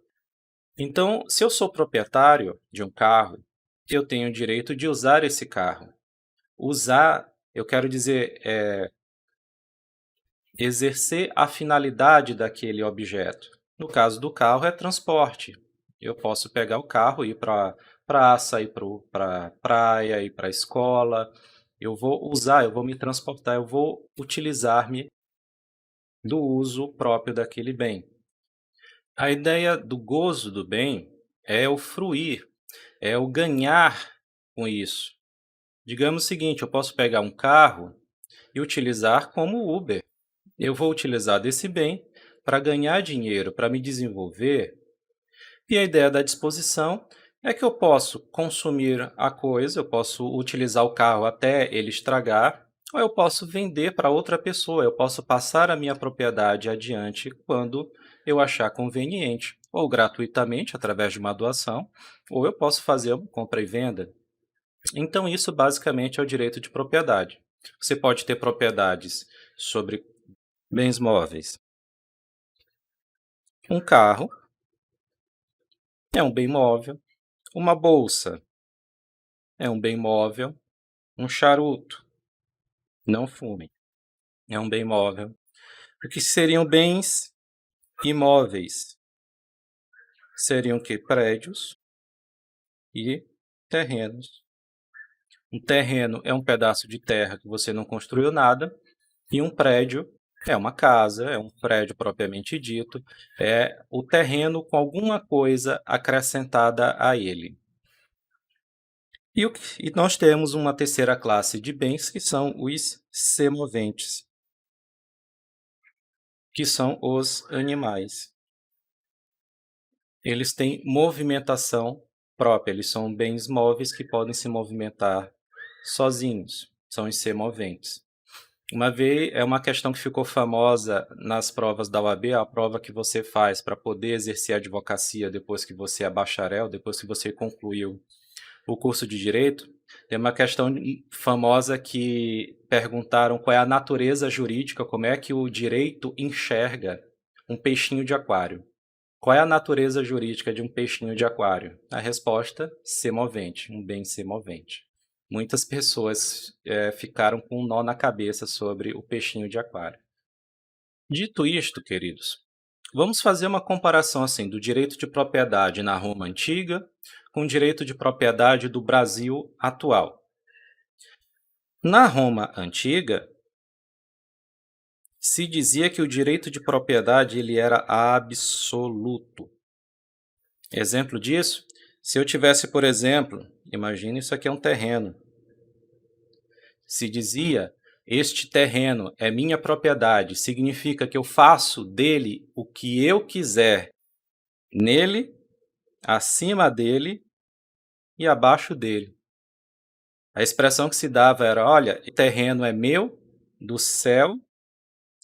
[SPEAKER 1] Então, se eu sou proprietário de um carro, eu tenho o direito de usar esse carro. Usar, eu quero dizer, exercer a finalidade daquele objeto. No caso do carro, é transporte. Eu posso pegar o carro, ir para a praça, ir para a praia, ir para a escola. Eu vou usar, eu vou me transportar, eu vou utilizar-me do uso próprio daquele bem. A ideia do gozo do bem é o fruir, é o ganhar com isso. Digamos o seguinte, eu posso pegar um carro e utilizar como Uber. Eu vou utilizar desse bem para ganhar dinheiro, para me desenvolver. E a ideia da disposição é que eu posso consumir a coisa, eu posso utilizar o carro até ele estragar, ou eu posso vender para outra pessoa, eu posso passar a minha propriedade adiante quando eu achar conveniente, ou gratuitamente, através de uma doação, ou eu posso fazer uma compra e venda. Então, isso basicamente é o direito de propriedade. Você pode ter propriedades sobre bens móveis. Um carro é um bem móvel, uma bolsa é um bem móvel, um charuto, não fume, é um bem móvel. O que seriam bens imóveis? Seriam que prédios e terrenos. Um terreno é um pedaço de terra que você não construiu nada, e um prédio é uma casa, é um prédio propriamente dito, é o terreno com alguma coisa acrescentada a ele. E nós temos uma terceira classe de bens, que são os semoventes, que são os animais. Eles têm movimentação própria, eles são bens móveis que podem se movimentar sozinhos, são os semoventes. Uma vez, é uma questão que ficou famosa nas provas da OAB, a prova que você faz para poder exercer a advocacia depois que você é bacharel, depois que você concluiu o curso de Direito. Tem uma questão famosa que perguntaram qual é a natureza jurídica, como é que o direito enxerga um peixinho de aquário. Qual é a natureza jurídica de um peixinho de aquário? A resposta, semovente, um bem semovente. Muitas pessoas ficaram com um nó na cabeça sobre o peixinho de aquário. Dito isto, queridos, vamos fazer uma comparação assim do direito de propriedade na Roma antiga com o direito de propriedade do Brasil atual. Na Roma antiga, se dizia que o direito de propriedade ele era absoluto. Exemplo disso, se eu tivesse, por exemplo, imagine isso aqui é um terreno. Se dizia, este terreno é minha propriedade, significa que eu faço dele o que eu quiser nele, acima dele e abaixo dele. A expressão que se dava era, olha, o terreno é meu, do céu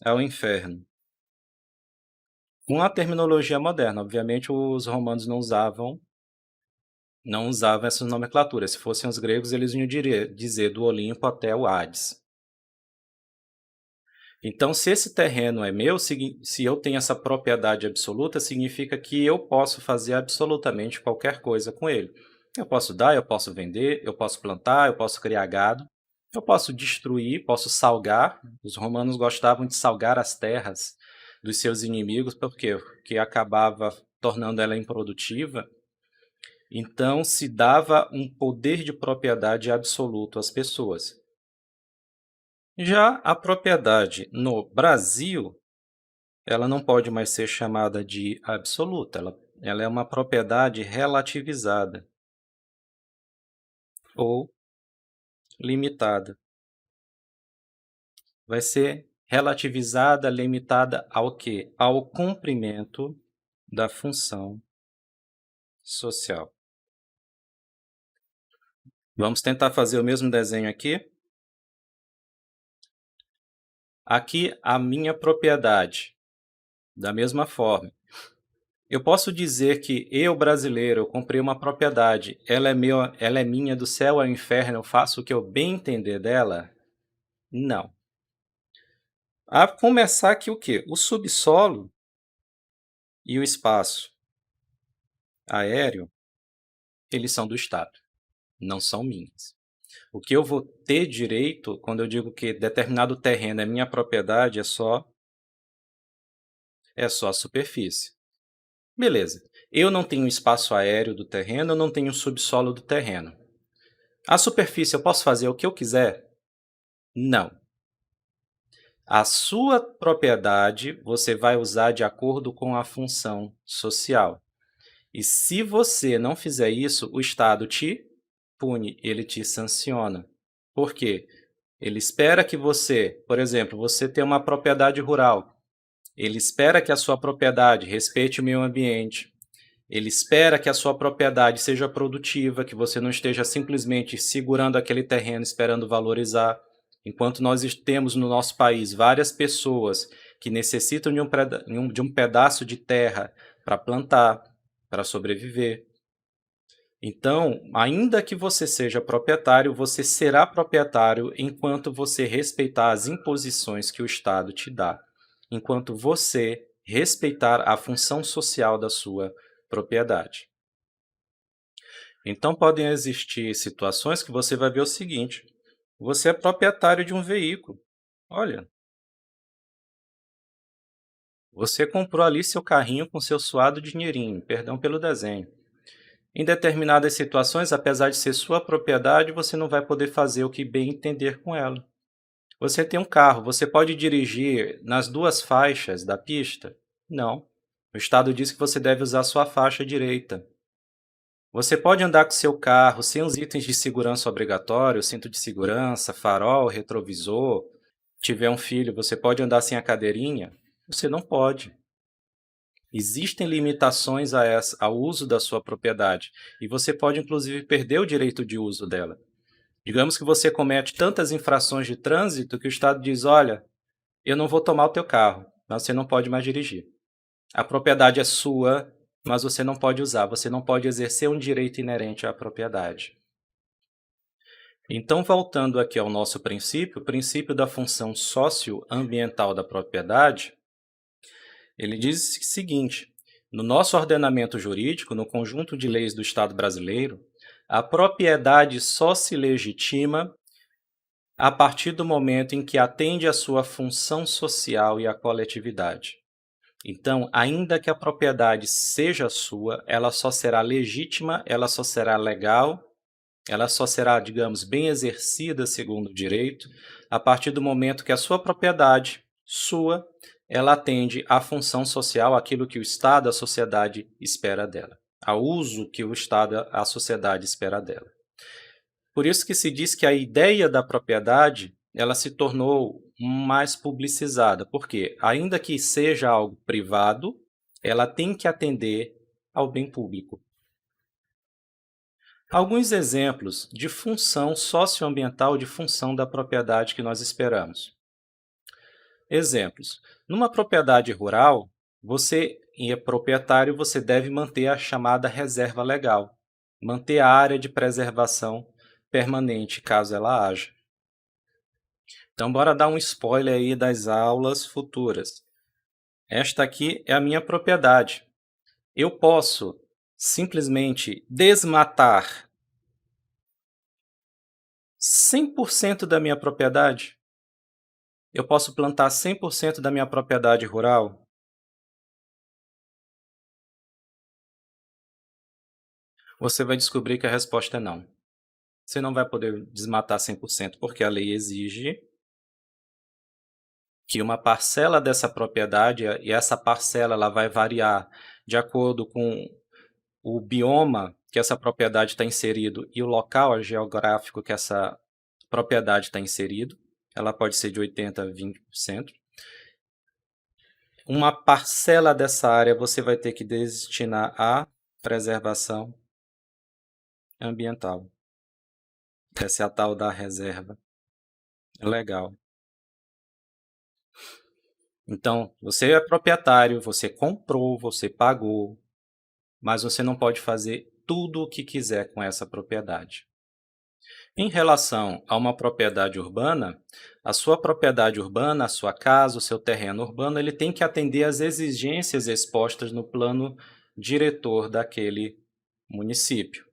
[SPEAKER 1] ao inferno. Com a terminologia moderna, obviamente os romanos não usavam essas nomenclaturas. Se fossem os gregos, eles iam dizer do Olimpo até o Hades. Então, se esse terreno é meu, se eu tenho essa propriedade absoluta, significa que eu posso fazer absolutamente qualquer coisa com ele. Eu posso dar, eu posso vender, eu posso plantar, eu posso criar gado, eu posso destruir, posso salgar. Os romanos gostavam de salgar as terras dos seus inimigos, por quê? Porque acabava tornando ela improdutiva. Então, se dava um poder de propriedade absoluto às pessoas. Já a propriedade no Brasil, ela não pode mais ser chamada de absoluta, ela é uma propriedade relativizada ou limitada. Vai ser relativizada, limitada ao quê? Ao cumprimento da função social. Vamos tentar fazer o mesmo desenho aqui. Aqui a minha propriedade, da mesma forma. Eu posso dizer que eu, brasileiro, eu comprei uma propriedade, ela é minha do céu ao inferno, eu faço o que eu bem entender dela? Não. A começar que o quê? O subsolo e o espaço aéreo, eles são do Estado, não são minhas. O que eu vou ter direito, quando eu digo que determinado terreno é minha propriedade, é só É só a superfície. Beleza. Eu não tenho espaço aéreo do terreno, eu não tenho subsolo do terreno. A superfície eu posso fazer o que eu quiser? Não. A sua propriedade você vai usar de acordo com a função social. E se você não fizer isso, o Estado te pune, ele te sanciona. Por quê? Ele espera que você, por exemplo, você tem uma propriedade rural. Ele espera que a sua propriedade respeite o meio ambiente. Ele espera que a sua propriedade seja produtiva, que você não esteja simplesmente segurando aquele terreno esperando valorizar. Enquanto nós temos no nosso país várias pessoas que necessitam de um pedaço de terra para plantar, para sobreviver. Então, ainda que você seja proprietário, você será proprietário enquanto você respeitar as imposições que o Estado te dá, enquanto você respeitar a função social da sua propriedade. Então, podem existir situações que você vai ver o seguinte: você é proprietário de um veículo. Olha, você comprou ali seu carrinho com seu suado dinheirinho, perdão pelo desenho. Em determinadas situações, apesar de ser sua propriedade, você não vai poder fazer o que bem entender com ela. Você tem um carro, você pode dirigir nas duas faixas da pista? Não. O Estado diz que você deve usar sua faixa direita. Você pode andar com seu carro sem os itens de segurança obrigatórios, cinto de segurança, farol, retrovisor. Tiver um filho, você pode andar sem a cadeirinha? Você não pode. Existem limitações ao uso da sua propriedade e você pode, inclusive, perder o direito de uso dela. Digamos que você comete tantas infrações de trânsito que o Estado diz: olha, eu não vou tomar o teu carro, mas você não pode mais dirigir. A propriedade é sua, mas você não pode usar, você não pode exercer um direito inerente à propriedade. Então, voltando aqui ao nosso princípio, o princípio da função socioambiental da propriedade, ele diz o seguinte: no nosso ordenamento jurídico, no conjunto de leis do Estado brasileiro, a propriedade só se legitima a partir do momento em que atende à sua função social e à coletividade. Então, ainda que a propriedade seja sua, ela só será legítima, ela só será legal, ela só será, digamos, bem exercida segundo o direito, a partir do momento que a sua propriedade, sua, ela atende à função social, aquilo que o Estado, a sociedade espera dela, ao uso que o Estado, a sociedade espera dela. Por isso que se diz que a ideia da propriedade, ela se tornou mais publicizada, porque ainda que seja algo privado, ela tem que atender ao bem público. Alguns exemplos de função socioambiental, de função da propriedade que nós esperamos. Exemplos. Numa propriedade rural, você é proprietário, você deve manter a chamada reserva legal, manter a área de preservação permanente, caso ela haja. Então, bora dar um spoiler aí das aulas futuras. Esta aqui é a minha propriedade. Eu posso simplesmente desmatar 100% da minha propriedade? Eu posso plantar 100% da minha propriedade rural? Você vai descobrir que a resposta é não. Você não vai poder desmatar 100%, porque a lei exige que uma parcela dessa propriedade, e essa parcela ela vai variar de acordo com o bioma que essa propriedade está inserido e o local geográfico que essa propriedade está inserido. Ela pode ser de 80% a 20%. Uma parcela dessa área você vai ter que destinar à preservação ambiental. Essa é a tal da reserva legal. Então, você é proprietário, você comprou, você pagou, mas você não pode fazer tudo o que quiser com essa propriedade. Em relação a uma propriedade urbana, a sua propriedade urbana, a sua casa, o seu terreno urbano, ele tem que atender às exigências expostas no plano diretor daquele município.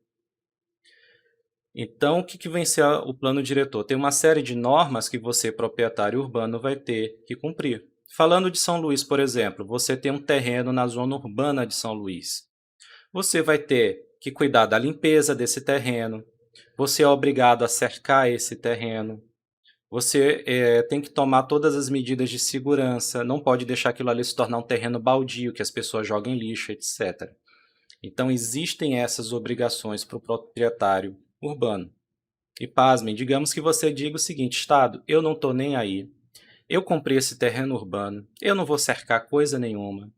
[SPEAKER 1] Então, o que vem ser o plano diretor? Tem uma série de normas que você, proprietário urbano, vai ter que cumprir. Falando de São Luís, por exemplo, você tem um terreno na zona urbana de São Luís. Você vai ter que cuidar da limpeza desse terreno, você é obrigado a cercar esse terreno, você tem que tomar todas as medidas de segurança, não pode deixar aquilo ali se tornar um terreno baldio, que as pessoas joguem lixo, etc. Então, existem essas obrigações para o proprietário urbano. E pasmem, digamos que você diga o seguinte: Estado, eu não estou nem aí, eu comprei esse terreno urbano, eu não vou cercar coisa nenhuma. O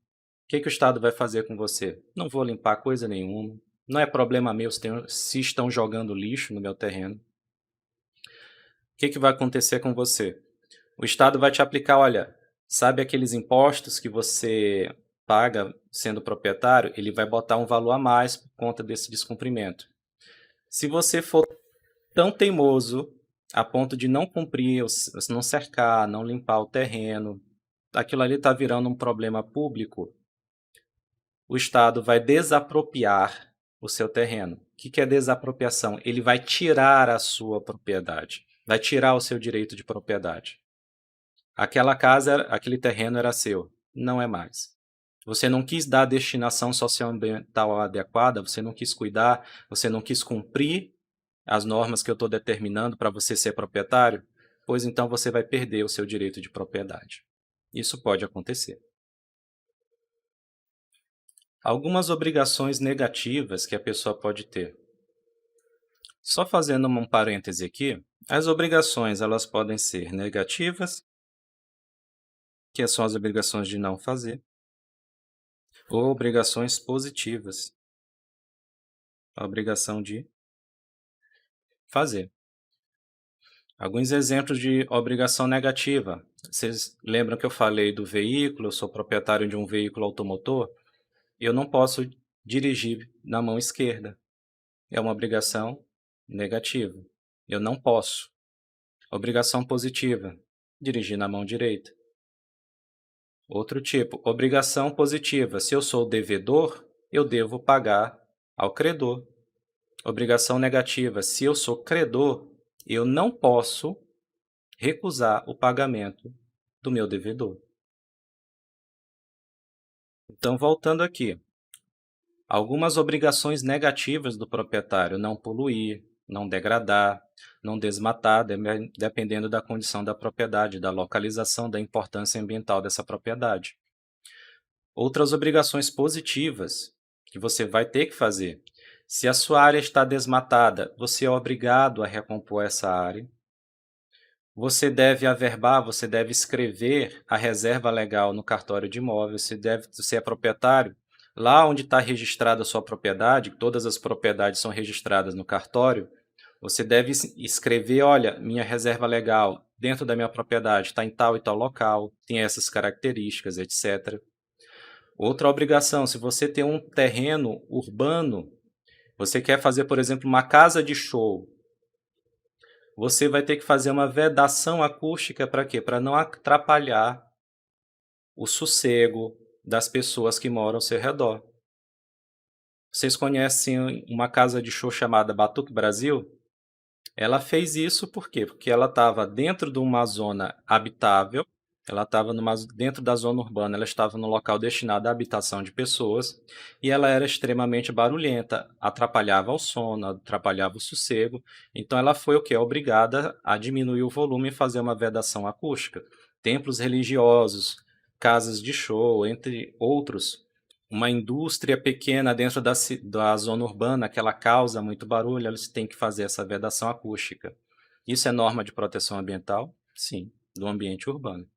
[SPEAKER 1] que o Estado vai fazer com você? Não vou limpar coisa nenhuma, não é problema meu se estão jogando lixo no meu terreno. O que vai acontecer com você? O Estado vai te aplicar, olha, sabe aqueles impostos que você paga sendo proprietário? Ele vai botar um valor a mais por conta desse descumprimento. Se você for tão teimoso a ponto de não cumprir, não cercar, não limpar o terreno, aquilo ali está virando um problema público, o Estado vai desapropriar o seu terreno. O que é desapropriação? Ele vai tirar a sua propriedade, vai tirar o seu direito de propriedade. Aquela casa, aquele terreno era seu, não é mais. Você não quis dar a destinação socioambiental adequada, você não quis cuidar, você não quis cumprir as normas que eu estou determinando para você ser proprietário, pois então você vai perder o seu direito de propriedade. Isso pode acontecer. Algumas obrigações negativas que a pessoa pode ter. Só fazendo um parêntese aqui, as obrigações elas podem ser negativas, que são as obrigações de não fazer, ou obrigações positivas, a obrigação de fazer. Alguns exemplos de obrigação negativa. Vocês lembram que eu falei do veículo? Eu sou proprietário de um veículo automotor. Eu não posso dirigir na mão esquerda. É uma obrigação negativa. Eu não posso. Obrigação positiva. Dirigir na mão direita. Outro tipo, obrigação positiva. Se eu sou devedor, eu devo pagar ao credor. Obrigação negativa. Se eu sou credor, eu não posso recusar o pagamento do meu devedor. Então, voltando aqui, algumas obrigações negativas do proprietário: não poluir, não degradar, não desmatar, dependendo da condição da propriedade, da localização, da importância ambiental dessa propriedade. Outras obrigações positivas que você vai ter que fazer: se a sua área está desmatada, você é obrigado a recompor essa área. Você deve averbar, você deve escrever a reserva legal no cartório de imóveis, você é proprietário. Lá onde está registrada a sua propriedade, todas as propriedades são registradas no cartório, você deve escrever, olha, minha reserva legal dentro da minha propriedade está em tal e tal local, tem essas características, etc. Outra obrigação: se você tem um terreno urbano, você quer fazer, por exemplo, uma casa de show, você vai ter que fazer uma vedação acústica para quê? Para não atrapalhar o sossego das pessoas que moram ao seu redor. Vocês conhecem uma casa de show chamada Batuque Brasil? Ela fez isso por quê? Porque ela estava dentro de uma zona habitável, ela estava dentro da zona urbana, ela estava no local destinado à habitação de pessoas e ela era extremamente barulhenta, atrapalhava o sono, atrapalhava o sossego. Então ela foi o quê? Obrigada a diminuir o volume e fazer uma vedação acústica. Templos religiosos, casas de show, entre outros. Uma indústria pequena dentro da zona urbana que ela causa muito barulho, eles têm que fazer essa vedação acústica. Isso é norma de proteção ambiental? Sim, do ambiente urbano.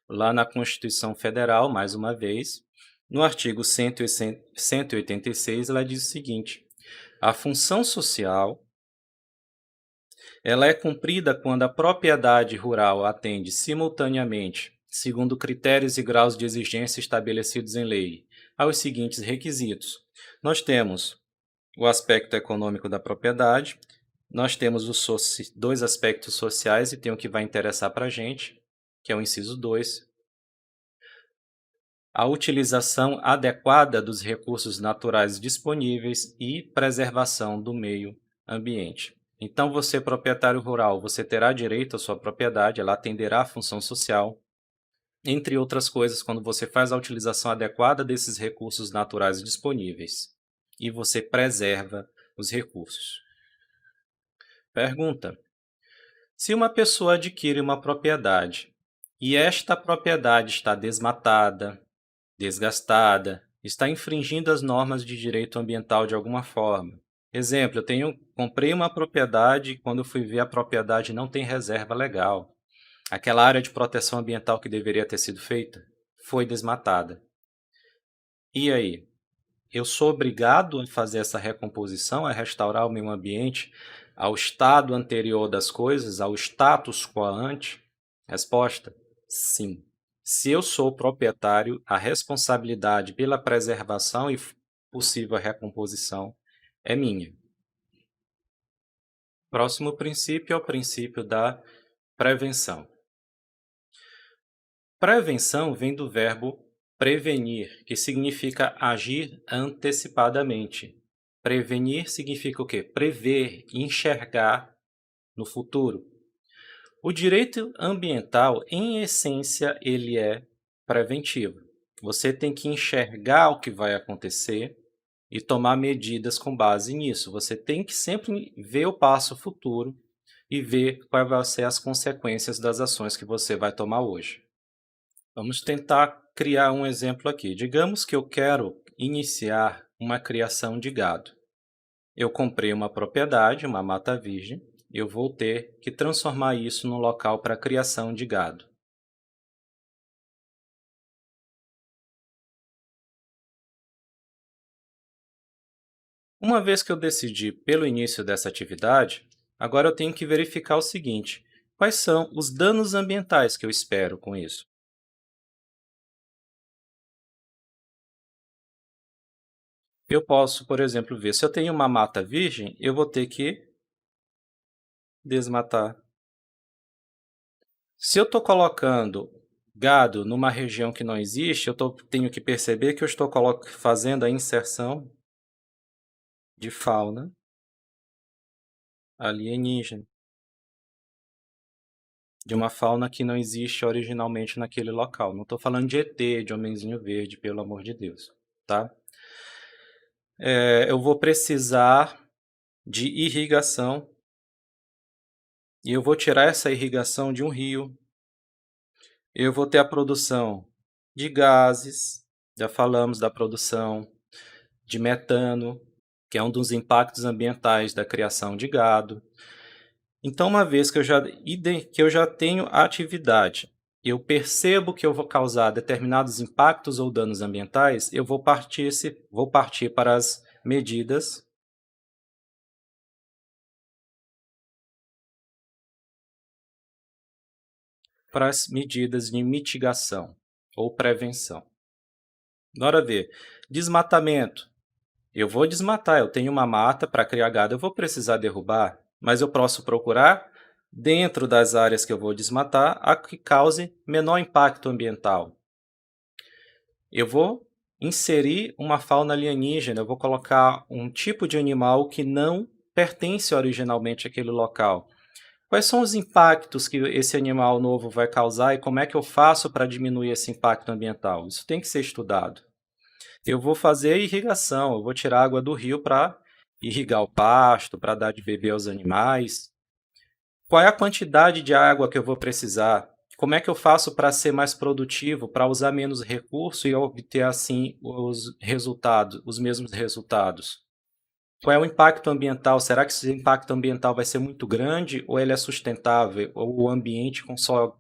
[SPEAKER 1] Lá na Constituição Federal, mais uma vez, no artigo 186, ela diz o seguinte: a função social ela é cumprida quando a propriedade rural atende simultaneamente, segundo critérios e graus de exigência estabelecidos em lei, aos seguintes requisitos. Nós temos o aspecto econômico da propriedade, nós temos os dois aspectos sociais e tem o que vai interessar para a gente, que é o inciso 2. A utilização adequada dos recursos naturais disponíveis e preservação do meio ambiente. Então, você, proprietário rural, você terá direito à sua propriedade, ela atenderá à função social. entre outras coisas, quando você faz a utilização adequada desses recursos naturais disponíveis e você preserva os recursos. Pergunta: se uma pessoa adquire uma propriedade e esta propriedade está desmatada, desgastada, está infringindo as normas de direito ambiental de alguma forma. Exemplo, comprei uma propriedade e quando eu fui ver a propriedade não tem reserva legal. Aquela área de proteção ambiental que deveria ter sido feita foi desmatada. E aí? Eu sou obrigado a fazer essa recomposição, a restaurar o meio ambiente ao estado anterior das coisas, ao status quo ante? Resposta: sim. Se eu sou o proprietário, a responsabilidade pela preservação e possível recomposição é minha. Próximo princípio é o princípio da prevenção. Prevenção vem do verbo prevenir, que significa agir antecipadamente. Prevenir significa o quê? Prever, enxergar no futuro. O direito ambiental, em essência, ele é preventivo. Você tem que enxergar o que vai acontecer e tomar medidas com base nisso. Você tem que sempre ver o passo futuro e ver quais vão ser as consequências das ações que você vai tomar hoje. Vamos tentar criar um exemplo aqui. Digamos que eu quero iniciar uma criação de gado. Eu comprei uma propriedade, uma mata virgem, eu vou ter que transformar isso num local para criação de gado. Uma vez que eu decidi pelo início dessa atividade, agora eu tenho que verificar o seguinte: quais são os danos ambientais que eu espero com isso? Eu posso, por exemplo, ver se eu tenho uma mata virgem, eu vou ter que desmatar. Se eu estou colocando gado numa região que não existe, tenho que perceber que eu estou fazendo a inserção de fauna alienígena, de uma fauna que não existe originalmente naquele local. Não estou falando de ET, de homenzinho verde, pelo amor de Deus, tá? Eu vou precisar de irrigação e eu vou tirar essa irrigação de um rio. Eu vou ter a produção de gases, já falamos da produção de metano, que é um dos impactos ambientais da criação de gado. Então, uma vez que eu já tenho a atividade, eu percebo que eu vou causar determinados impactos ou danos ambientais, eu vou partir para as medidas de mitigação ou prevenção. Bora ver. Desmatamento. Eu vou desmatar, eu tenho uma mata para criar gado, eu vou precisar derrubar, mas eu posso procurar, dentro das áreas que eu vou desmatar, a que cause menor impacto ambiental. Eu vou inserir uma fauna alienígena, eu vou colocar um tipo de animal que não pertence originalmente àquele local. Quais são os impactos que esse animal novo vai causar e como é que eu faço para diminuir esse impacto ambiental? Isso tem que ser estudado. Eu vou fazer irrigação, eu vou tirar água do rio para irrigar o pasto, para dar de beber aos animais. Qual é a quantidade de água que eu vou precisar? Como é que eu faço para ser mais produtivo, para usar menos recurso e obter assim os mesmos resultados? Qual é o impacto ambiental? Será que esse impacto ambiental vai ser muito grande ou ele é sustentável, ou o ambiente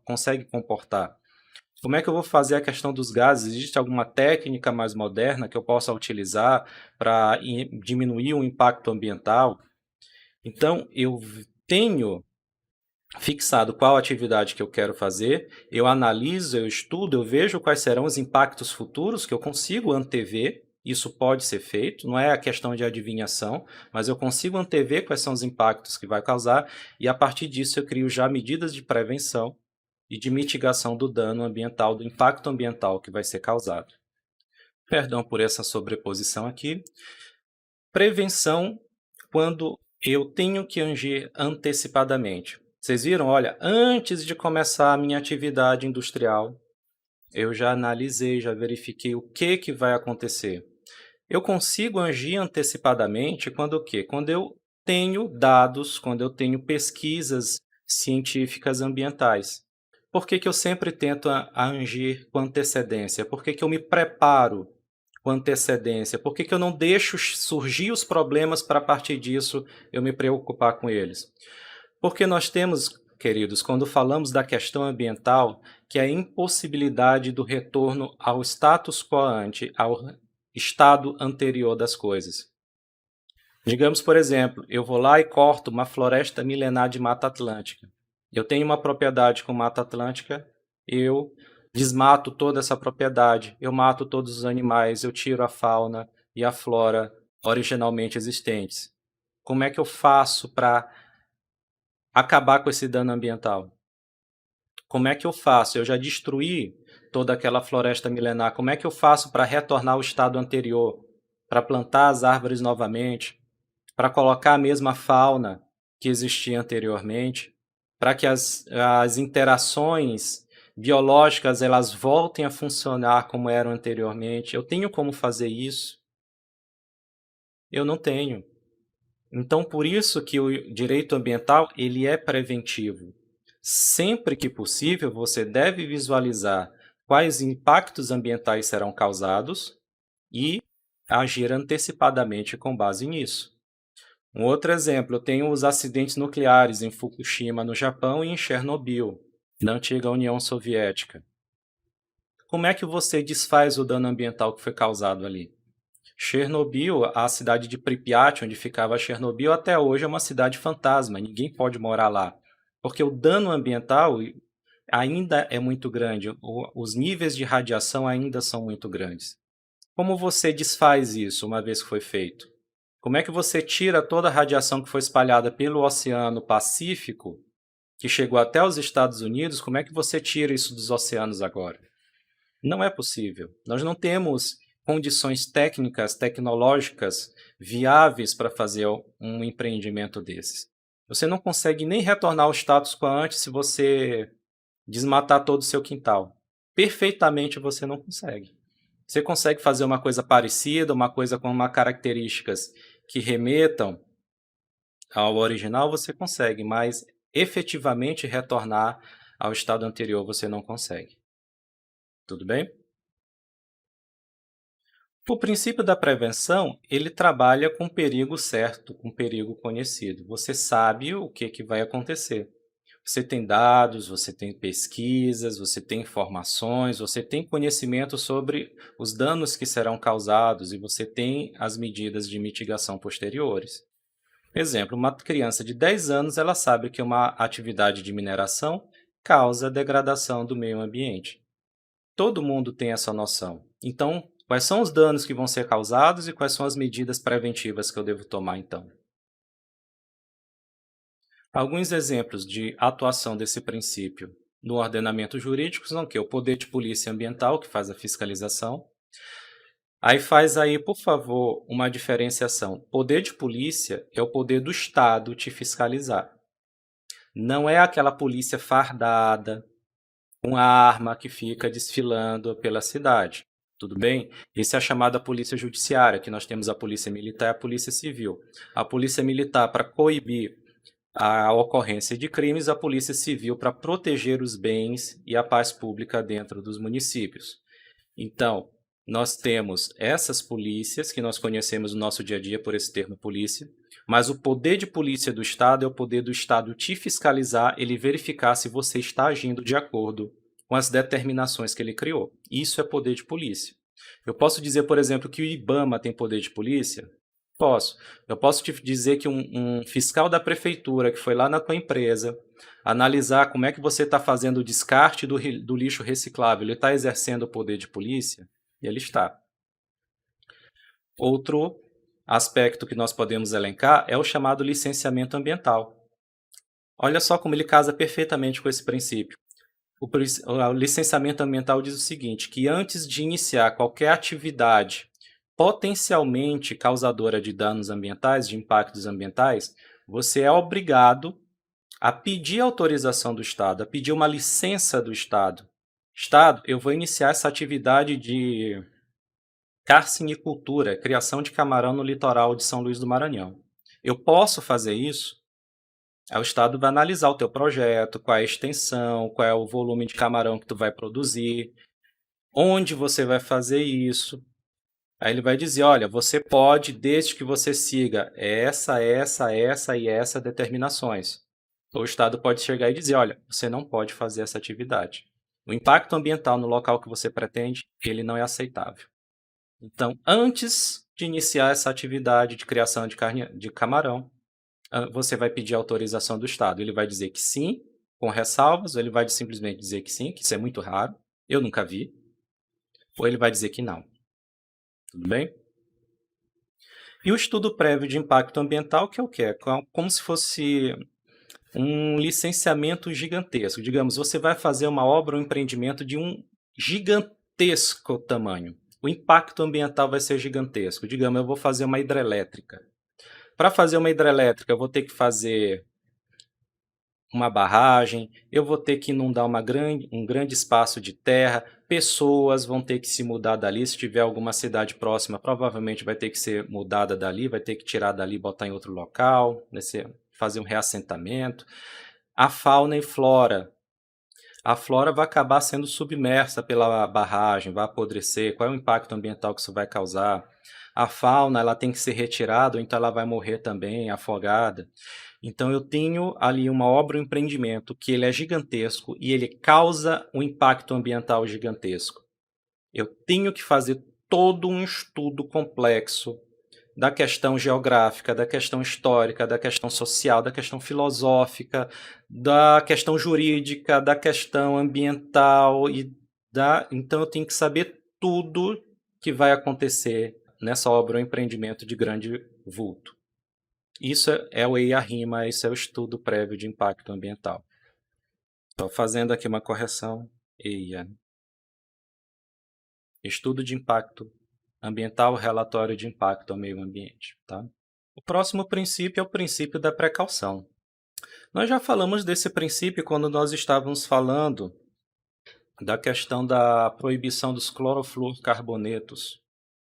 [SPEAKER 1] consegue comportar? Como é que eu vou fazer a questão dos gases? Existe alguma técnica mais moderna que eu possa utilizar para diminuir o impacto ambiental? Então, eu tenho fixado qual atividade que eu quero fazer, eu analiso, eu estudo, eu vejo quais serão os impactos futuros que eu consigo antever. Isso pode ser feito, não é a questão de adivinhação, mas eu consigo antever quais são os impactos que vai causar e a partir disso eu crio já medidas de prevenção e de mitigação do dano ambiental, do impacto ambiental que vai ser causado. Perdão por essa sobreposição aqui. Prevenção quando eu tenho que agir antecipadamente. Vocês viram? Olha, antes de começar a minha atividade industrial, eu já analisei, já verifiquei o que vai acontecer. Eu consigo agir antecipadamente quando o quê? Quando eu tenho dados, quando eu tenho pesquisas científicas ambientais. Por que que eu sempre tento agir com antecedência? Por que que eu me preparo com antecedência? Por que que eu não deixo surgir os problemas para a partir disso eu me preocupar com eles? Porque nós temos, queridos, quando falamos da questão ambiental, que é a impossibilidade do retorno ao status quo ante, ao estado anterior das coisas. Digamos, por exemplo, eu vou lá e corto uma floresta milenar de Mata Atlântica. Eu tenho uma propriedade com Mata Atlântica, eu desmato toda essa propriedade, eu mato todos os animais, eu tiro a fauna e a flora originalmente existentes. Como é que eu faço para acabar com esse dano ambiental? Como é que eu faço? Eu já destruí toda aquela floresta milenar. Como é que eu faço para retornar ao estado anterior? Para plantar as árvores novamente? Para colocar a mesma fauna que existia anteriormente? Para que as interações biológicas elas voltem a funcionar como eram anteriormente? Eu tenho como fazer isso? Eu não tenho. Então, por isso que o direito ambiental ele é preventivo. Sempre que possível, você deve visualizar quais impactos ambientais serão causados e agir antecipadamente com base nisso. Um outro exemplo, eu tenho os acidentes nucleares em Fukushima, no Japão, e em Chernobyl, na antiga União Soviética. Como é que você desfaz o dano ambiental que foi causado ali? Chernobyl, a cidade de Pripyat, onde ficava Chernobyl, até hoje é uma cidade fantasma, ninguém pode morar lá, porque o dano ambiental ainda é muito grande, os níveis de radiação ainda são muito grandes. Como você desfaz isso uma vez que foi feito? Como é que você tira toda a radiação que foi espalhada pelo Oceano Pacífico, que chegou até os Estados Unidos, como é que você tira isso dos oceanos agora? Não é possível. Nós não temos condições técnicas, tecnológicas viáveis para fazer um empreendimento desses. Você não consegue nem retornar ao status quo antes se você desmatar todo o seu quintal. Perfeitamente você não consegue. Você consegue fazer uma coisa parecida, uma coisa com uma características que remetam ao original, você consegue, mas efetivamente retornar ao estado anterior você não consegue. Tudo bem? O princípio da prevenção, ele trabalha com perigo certo, com perigo conhecido. Você sabe o que vai acontecer. Você tem dados, você tem pesquisas, você tem informações, você tem conhecimento sobre os danos que serão causados e você tem as medidas de mitigação posteriores. Exemplo, uma criança de 10 anos, ela sabe que uma atividade de mineração causa degradação do meio ambiente. Todo mundo tem essa noção. Então, quais são os danos que vão ser causados e quais são as medidas preventivas que eu devo tomar, então? Alguns exemplos de atuação desse princípio no ordenamento jurídico são o quê? O poder de polícia ambiental, que faz a fiscalização. Aí faz aí, por favor, uma diferenciação. Poder de polícia é o poder do Estado te fiscalizar. Não é aquela polícia fardada, com arma que fica desfilando pela cidade. Tudo bem? Essa é a chamada polícia judiciária, que nós temos a polícia militar e a polícia civil. A polícia militar para coibir a ocorrência de crimes, a polícia civil para proteger os bens e a paz pública dentro dos municípios. Então, nós temos essas polícias que nós conhecemos no nosso dia a dia por esse termo polícia, mas o poder de polícia do Estado é o poder do Estado te fiscalizar, ele verificar se você está agindo de acordo com as determinações que ele criou. Isso é poder de polícia. Eu posso dizer, por exemplo, que o IBAMA tem poder de polícia? Posso. Eu posso te dizer que um fiscal da prefeitura que foi lá na tua empresa analisar como é que você está fazendo o descarte do lixo reciclável, ele está exercendo o poder de polícia? E ele está. Outro aspecto que nós podemos elencar é o chamado licenciamento ambiental. Olha só como ele casa perfeitamente com esse princípio. O licenciamento ambiental diz o seguinte, que antes de iniciar qualquer atividade potencialmente causadora de danos ambientais, de impactos ambientais, você é obrigado a pedir autorização do Estado, a pedir uma licença do Estado. Estado, eu vou iniciar essa atividade de carcinicultura, criação de camarão no litoral de São Luís do Maranhão. Eu posso fazer isso? Aí o Estado vai analisar o teu projeto, qual é a extensão, qual é o volume de camarão que tu vai produzir, onde você vai fazer isso. Aí ele vai dizer, olha, você pode, desde que você siga essa e essa determinações. Ou o Estado pode chegar e dizer, olha, você não pode fazer essa atividade. O impacto ambiental no local que você pretende, ele não é aceitável. Então, antes de iniciar essa atividade de criação de camarão, você vai pedir autorização do Estado. Ele vai dizer que sim, com ressalvas, ou ele vai simplesmente dizer que sim, que isso é muito raro, eu nunca vi, ou ele vai dizer que não. Tudo bem? E o estudo prévio de impacto ambiental, que é o quê? É como se fosse um licenciamento gigantesco. Digamos, você vai fazer uma obra ou um empreendimento de um gigantesco tamanho. O impacto ambiental vai ser gigantesco. Digamos, eu vou fazer uma hidrelétrica. Para fazer uma hidrelétrica, eu vou ter que fazer uma barragem, eu vou ter que inundar um grande espaço de terra, pessoas vão ter que se mudar dali, se tiver alguma cidade próxima, provavelmente vai ter que ser mudada dali, vai ter que tirar dali e botar em outro local, fazer um reassentamento. A fauna e flora. A flora vai acabar sendo submersa pela barragem, vai apodrecer, qual é o impacto ambiental que isso vai causar? A fauna, ela tem que ser retirada, ou então ela vai morrer também, afogada. Então eu tenho ali uma obra, um empreendimento que ele é gigantesco e ele causa um impacto ambiental gigantesco. Eu tenho que fazer todo um estudo complexo da questão geográfica, da questão histórica, da questão social, da questão filosófica, da questão jurídica, da questão ambiental então eu tenho que saber tudo que vai acontecer nessa obra ou empreendimento de grande vulto. Isso é o EIA-RIMA, isso é o estudo prévio de impacto ambiental. Estou fazendo aqui uma correção. EIA. Estudo de impacto ambiental, relatório de impacto ao meio ambiente. Tá? O próximo princípio é o princípio da precaução. Nós já falamos desse princípio quando nós estávamos falando da questão da proibição dos clorofluorcarbonetos.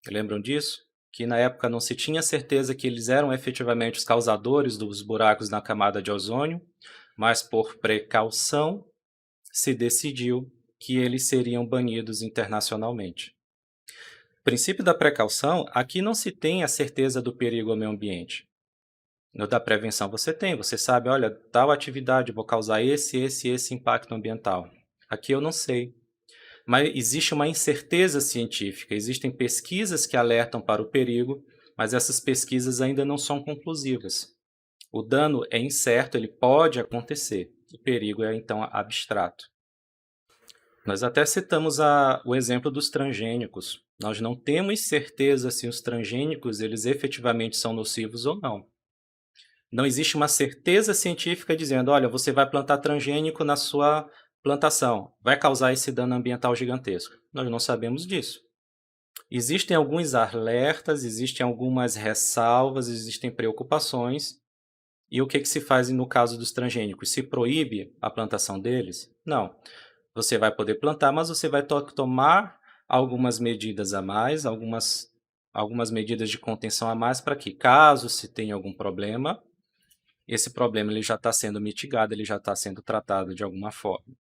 [SPEAKER 1] Lembram disso? Que na época não se tinha certeza que eles eram efetivamente os causadores dos buracos na camada de ozônio, mas por precaução se decidiu que eles seriam banidos internacionalmente. O princípio da precaução, aqui não se tem a certeza do perigo ao meio ambiente. No da prevenção você sabe, olha, tal atividade vou causar esse impacto ambiental. Aqui eu não sei. Mas existe uma incerteza científica, existem pesquisas que alertam para o perigo, mas essas pesquisas ainda não são conclusivas. O dano é incerto, ele pode acontecer, o perigo é então abstrato. Nós até citamos o exemplo dos transgênicos. Nós não temos certeza se os transgênicos eles efetivamente são nocivos ou não. Não existe uma certeza científica dizendo, olha, você vai plantar transgênico na sua plantação, vai causar esse dano ambiental gigantesco. Nós não sabemos disso. Existem alguns alertas, existem algumas ressalvas, existem preocupações. E o que se faz no caso dos transgênicos? Se proíbe a plantação deles? Não. Você vai poder plantar, mas você vai tomar algumas medidas a mais, algumas medidas de contenção a mais para que, caso se tenha algum problema, esse problema ele já está sendo mitigado, ele já está sendo tratado de alguma forma.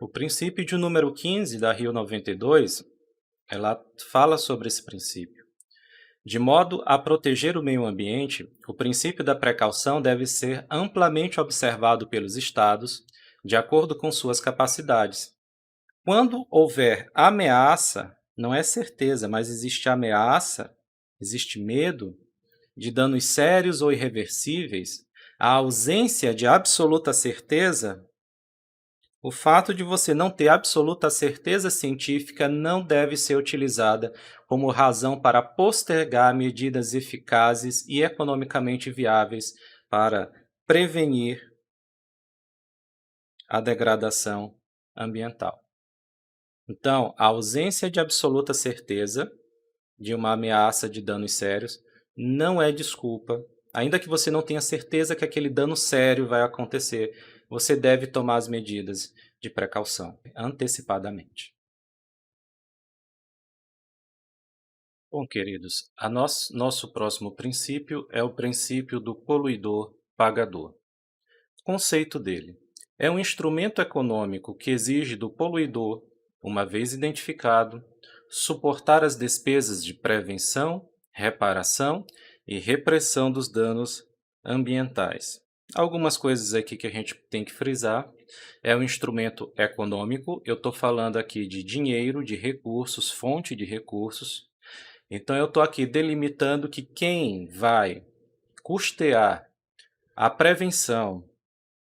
[SPEAKER 1] O princípio de número 15 da Rio 92, ela fala sobre esse princípio. De modo a proteger o meio ambiente, o princípio da precaução deve ser amplamente observado pelos Estados, de acordo com suas capacidades. Quando houver ameaça, não é certeza, mas existe ameaça, existe medo de danos sérios ou irreversíveis, a ausência de absoluta certeza, o fato de você não ter absoluta certeza científica não deve ser utilizada como razão para postergar medidas eficazes e economicamente viáveis para prevenir a degradação ambiental. Então, a ausência de absoluta certeza de uma ameaça de danos sérios não é desculpa, ainda que você não tenha certeza que aquele dano sério vai acontecer. você deve tomar as medidas de precaução antecipadamente. Bom, queridos, nosso próximo princípio é o princípio do poluidor-pagador. Conceito dele: é um instrumento econômico que exige do poluidor, uma vez identificado, suportar as despesas de prevenção, reparação e repressão dos danos ambientais. Algumas coisas aqui que a gente tem que frisar. É um instrumento econômico, eu estou falando aqui de dinheiro, de recursos, fonte de recursos. Então, eu estou aqui delimitando que quem vai custear a prevenção,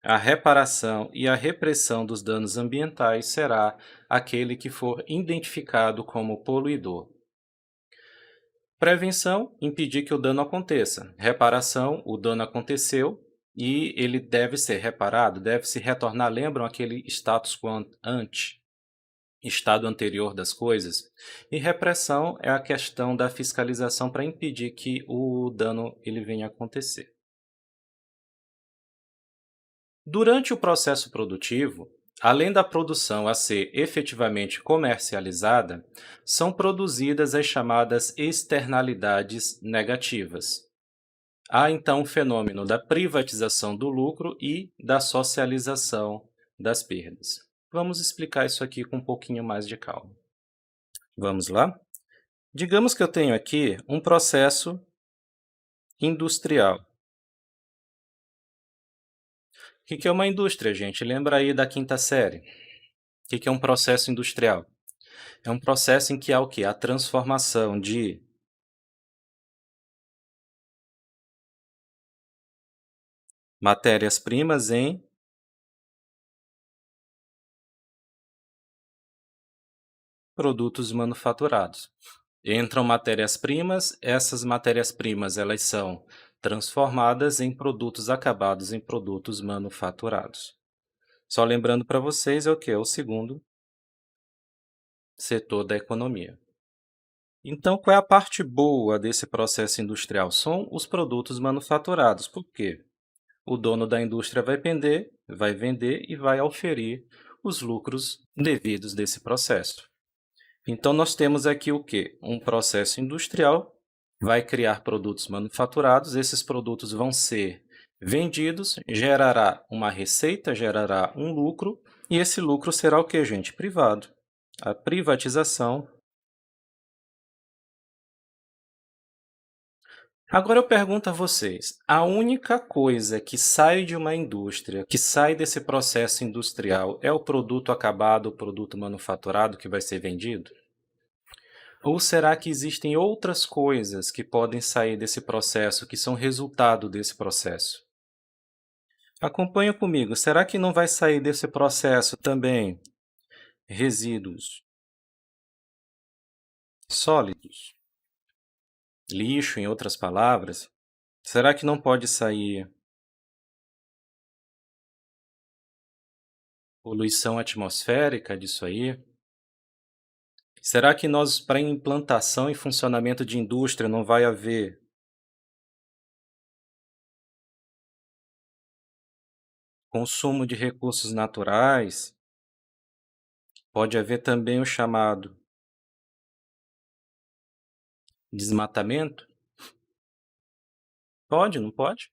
[SPEAKER 1] a reparação e a repressão dos danos ambientais será aquele que for identificado como poluidor. Prevenção, impedir que o dano aconteça. Reparação, o dano aconteceu e ele deve ser reparado, deve se retornar. Lembram aquele status quo ante, estado anterior das coisas? E repressão é a questão da fiscalização para impedir que o dano ele venha a acontecer. Durante o processo produtivo, além da produção a ser efetivamente comercializada, são produzidas as chamadas externalidades negativas. Há então o fenômeno da privatização do lucro e da socialização das perdas. Vamos explicar isso aqui com um pouquinho mais de calma. Vamos lá? Digamos que eu tenho aqui um processo industrial. O que é uma indústria, gente? Lembra aí da quinta série. O que é um processo industrial? É um processo em que há o quê? A transformação de matérias-primas em produtos manufaturados. Entram matérias-primas, essas matérias-primas elas são transformadas em produtos acabados, em produtos manufaturados. Só lembrando para vocês, é o que? É o segundo setor da economia. Então, qual é a parte boa desse processo industrial? São os produtos manufaturados. Por quê? O dono da indústria vai vender e vai auferir os lucros devidos desse processo. Então, nós temos aqui o quê? Um processo industrial vai criar produtos manufaturados, esses produtos vão ser vendidos, gerará uma receita, gerará um lucro, e esse lucro será o quê, gente? Privado. A privatização. Agora eu pergunto a vocês, a única coisa que sai de uma indústria, que sai desse processo industrial, é o produto acabado, o produto manufaturado que vai ser vendido? Ou será que existem outras coisas que podem sair desse processo, que são resultado desse processo? Acompanha comigo, será que não vai sair desse processo também resíduos sólidos? Lixo, em outras palavras? Será que não pode sair poluição atmosférica disso aí? Será que nós, para implantação e funcionamento de indústria, não vai haver consumo de recursos naturais? Pode haver também o chamado desmatamento? Pode, não pode?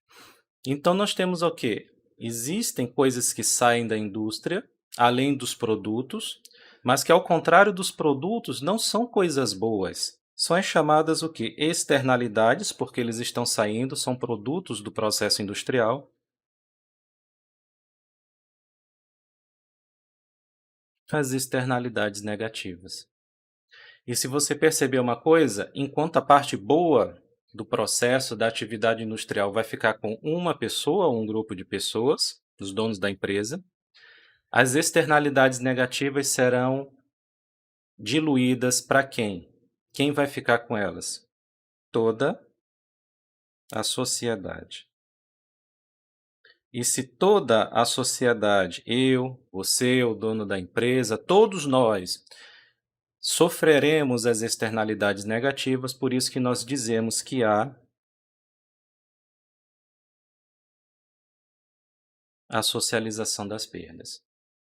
[SPEAKER 1] Então nós temos o quê? Existem coisas que saem da indústria, além dos produtos, mas que ao contrário dos produtos não são coisas boas. São as chamadas o quê? Externalidades, porque eles estão saindo, são produtos do processo industrial. As externalidades negativas. E se você perceber uma coisa, enquanto a parte boa do processo da atividade industrial vai ficar com uma pessoa ou um grupo de pessoas, os donos da empresa, as externalidades negativas serão diluídas para quem? Quem vai ficar com elas? Toda a sociedade. E se toda a sociedade, eu, você, o dono da empresa, todos nós, sofreremos as externalidades negativas, por isso que nós dizemos que há a socialização das perdas.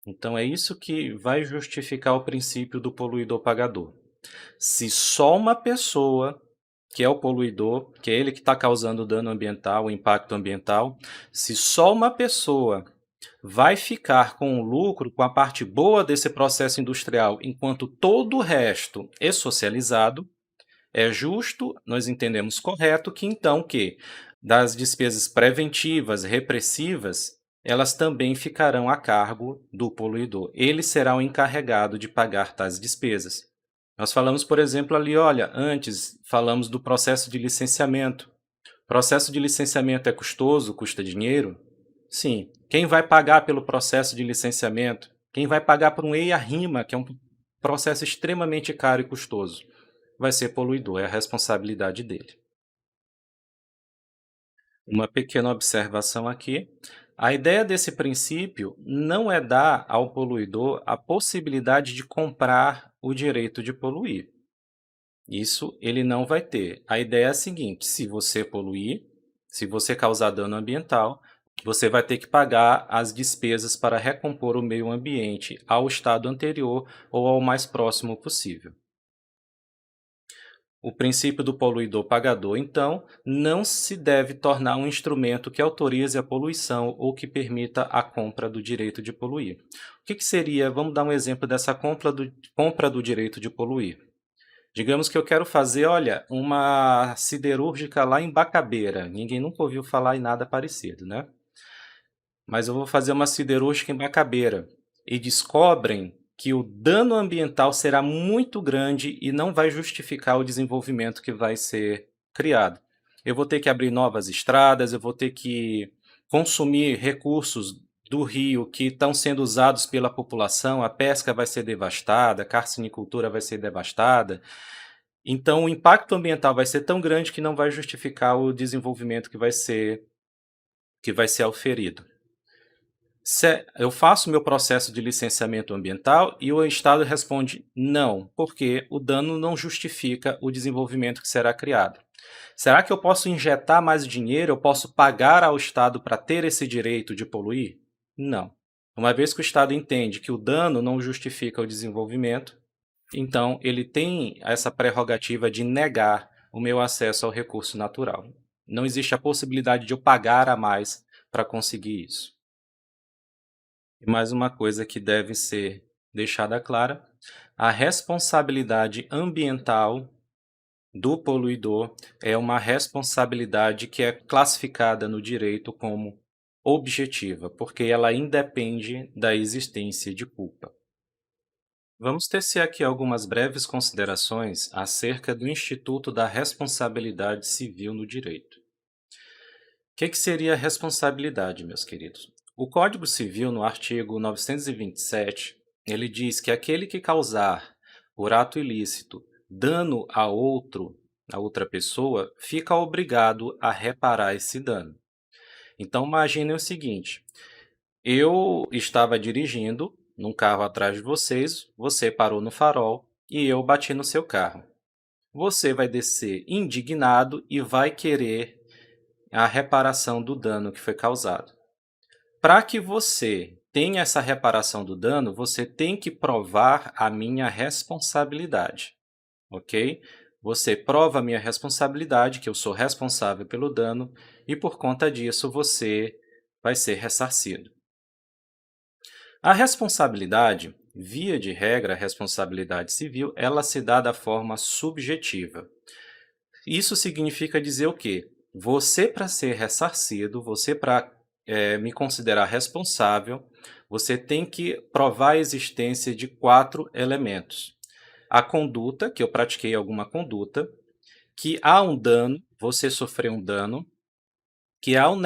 [SPEAKER 1] Então é isso que vai justificar o princípio do poluidor-pagador. Se só uma pessoa, que é o poluidor, que é ele que está causando o dano ambiental, o impacto ambiental, se só uma pessoa vai ficar com o lucro, com a parte boa desse processo industrial, enquanto todo o resto é socializado, é justo, nós entendemos correto, que então que das despesas preventivas, repressivas, elas também ficarão a cargo do poluidor. Ele será o encarregado de pagar tais despesas. Nós falamos, por exemplo, ali, olha, antes falamos do processo de licenciamento. O processo de licenciamento é custoso, custa dinheiro? Sim. Quem vai pagar pelo processo de licenciamento? Quem vai pagar por um EIA-RIMA, que é um processo extremamente caro e custoso? Vai ser poluidor, é a responsabilidade dele. Uma pequena observação aqui. A ideia desse princípio não é dar ao poluidor a possibilidade de comprar o direito de poluir. Isso ele não vai ter. A ideia é a seguinte: se você poluir, se você causar dano ambiental, você vai ter que pagar as despesas para recompor o meio ambiente ao estado anterior ou ao mais próximo possível. O princípio do poluidor-pagador, então, não se deve tornar um instrumento que autorize a poluição ou que permita a compra do direito de poluir. O que seria, vamos dar um exemplo dessa compra do direito de poluir. Digamos que eu quero fazer, olha, uma siderúrgica lá em Bacabeira. Ninguém nunca ouviu falar em nada parecido, né? Mas eu vou fazer uma siderúrgica em Bacabeira. E descobrem que o dano ambiental será muito grande e não vai justificar o desenvolvimento que vai ser criado. Eu vou ter que abrir novas estradas, eu vou ter que consumir recursos do rio que estão sendo usados pela população, a pesca vai ser devastada, a carcinicultura vai ser devastada. Então, o impacto ambiental vai ser tão grande que não vai justificar o desenvolvimento que vai ser auferido. Eu faço meu processo de licenciamento ambiental e o Estado responde não, porque o dano não justifica o desenvolvimento que será criado. Será que eu posso injetar mais dinheiro, eu posso pagar ao Estado para ter esse direito de poluir? Não. Uma vez que o Estado entende que o dano não justifica o desenvolvimento, então ele tem essa prerrogativa de negar o meu acesso ao recurso natural. Não existe a possibilidade de eu pagar a mais para conseguir isso. E mais uma coisa que deve ser deixada clara: a responsabilidade ambiental do poluidor é uma responsabilidade que é classificada no direito como objetiva, porque ela independe da existência de culpa. Vamos tecer aqui algumas breves considerações acerca do Instituto da Responsabilidade Civil no Direito. O que seria a responsabilidade, meus queridos? O Código Civil, no artigo 927, ele diz que aquele que causar, por ato ilícito, dano a outra pessoa, fica obrigado a reparar esse dano. Então, imaginem o seguinte: eu estava dirigindo num carro atrás de vocês, você parou no farol e eu bati no seu carro. Você vai descer indignado e vai querer a reparação do dano que foi causado. Para que você tenha essa reparação do dano, você tem que provar a minha responsabilidade, ok? Você prova a minha responsabilidade, que eu sou responsável pelo dano, e por conta disso você vai ser ressarcido. A responsabilidade, via de regra, a responsabilidade civil, ela se dá da forma subjetiva. Isso significa dizer o quê? Você, para ser ressarcido, você, para me considerar responsável, você tem que provar a existência de 4 elementos. A conduta, que eu pratiquei alguma conduta, que há um dano, você sofreu um dano, que há um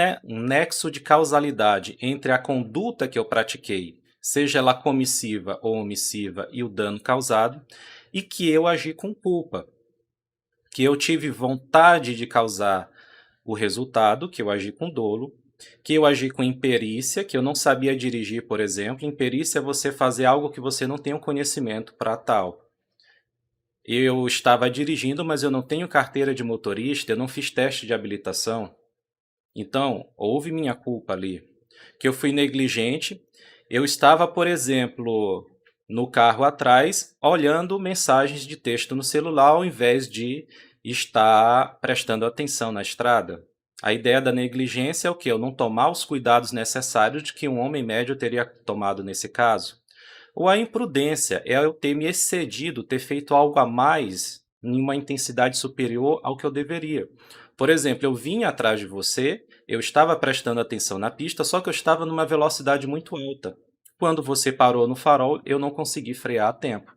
[SPEAKER 1] nexo de causalidade entre a conduta que eu pratiquei, seja ela comissiva ou omissiva, e o dano causado, e que eu agi com culpa, que eu tive vontade de causar o resultado, que eu agi com dolo, que eu agi com imperícia, que eu não sabia dirigir, por exemplo. Imperícia é você fazer algo que você não tem o conhecimento para tal. Eu estava dirigindo, mas eu não tenho carteira de motorista, eu não fiz teste de habilitação. Então, houve minha culpa ali. que eu fui negligente. Eu estava, por exemplo, no carro atrás, olhando mensagens de texto no celular, ao invés de estar prestando atenção na estrada. A ideia da negligência é o quê? Eu não tomar os cuidados necessários de que um homem médio teria tomado nesse caso. Ou a imprudência é eu ter me excedido, ter feito algo a mais em uma intensidade superior ao que eu deveria. Por exemplo, eu vim atrás de você, eu estava prestando atenção na pista, só que eu estava numa velocidade muito alta. Quando você parou no farol, eu não consegui frear a tempo.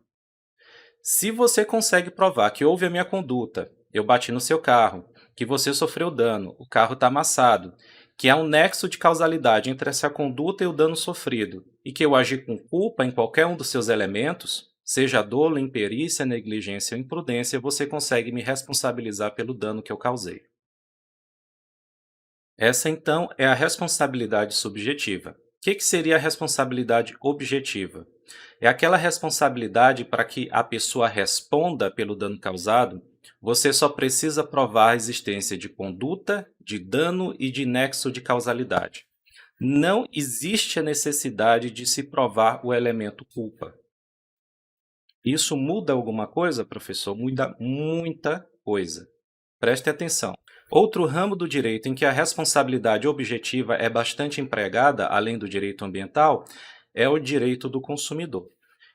[SPEAKER 1] Se você consegue provar que houve a minha conduta, eu bati no seu carro, que você sofreu dano, o carro está amassado, que há um nexo de causalidade entre essa conduta e o dano sofrido, e que eu agi com culpa em qualquer um dos seus elementos, seja dolo, imperícia, negligência ou imprudência, você consegue me responsabilizar pelo dano que eu causei. Essa, então, é a responsabilidade subjetiva. O que seria a responsabilidade objetiva? É aquela responsabilidade para que a pessoa responda pelo dano causado, você só precisa provar a existência de conduta, de dano e de nexo de causalidade. Não existe a necessidade de se provar o elemento culpa. Isso muda alguma coisa, professor? Muda muita coisa. Preste atenção. Outro ramo do direito em que a responsabilidade objetiva é bastante empregada, além do direito ambiental, é o direito do consumidor.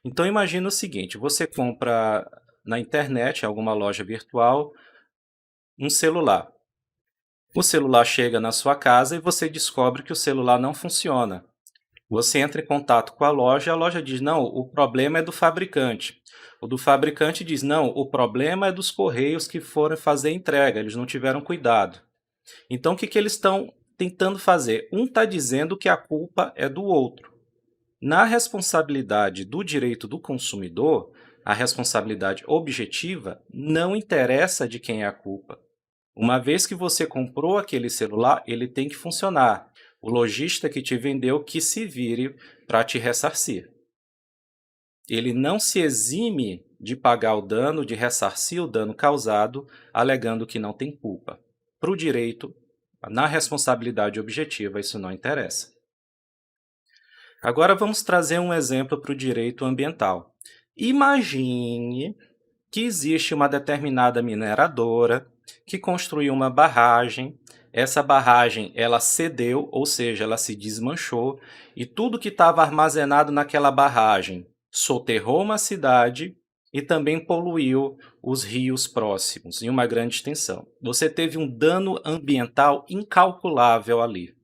[SPEAKER 1] Então imagine o seguinte, você compra na internet, em alguma loja virtual, um celular. O celular chega na sua casa e você descobre que o celular não funciona. Você entra em contato com a loja e a loja diz: não, o problema é do fabricante. O do fabricante diz: não, o problema é dos correios que foram fazer a entrega, eles não tiveram cuidado. Então, o que eles estão tentando fazer? Um está dizendo que a culpa é do outro. Na responsabilidade do direito do consumidor, a responsabilidade objetiva não interessa de quem é a culpa. Uma vez que você comprou aquele celular, ele tem que funcionar. O lojista que te vendeu que se vire para te ressarcir. Ele não se exime de pagar o dano, de ressarcir o dano causado, alegando que não tem culpa. Para o direito, na responsabilidade objetiva, isso não interessa. Agora vamos trazer um exemplo para o direito ambiental. Imagine que existe uma determinada mineradora que construiu uma barragem. Essa barragem ela cedeu, ou seja, ela se desmanchou, e tudo que estava armazenado naquela barragem soterrou uma cidade e também poluiu os rios próximos em uma grande extensão. Você teve um dano ambiental incalculável ali.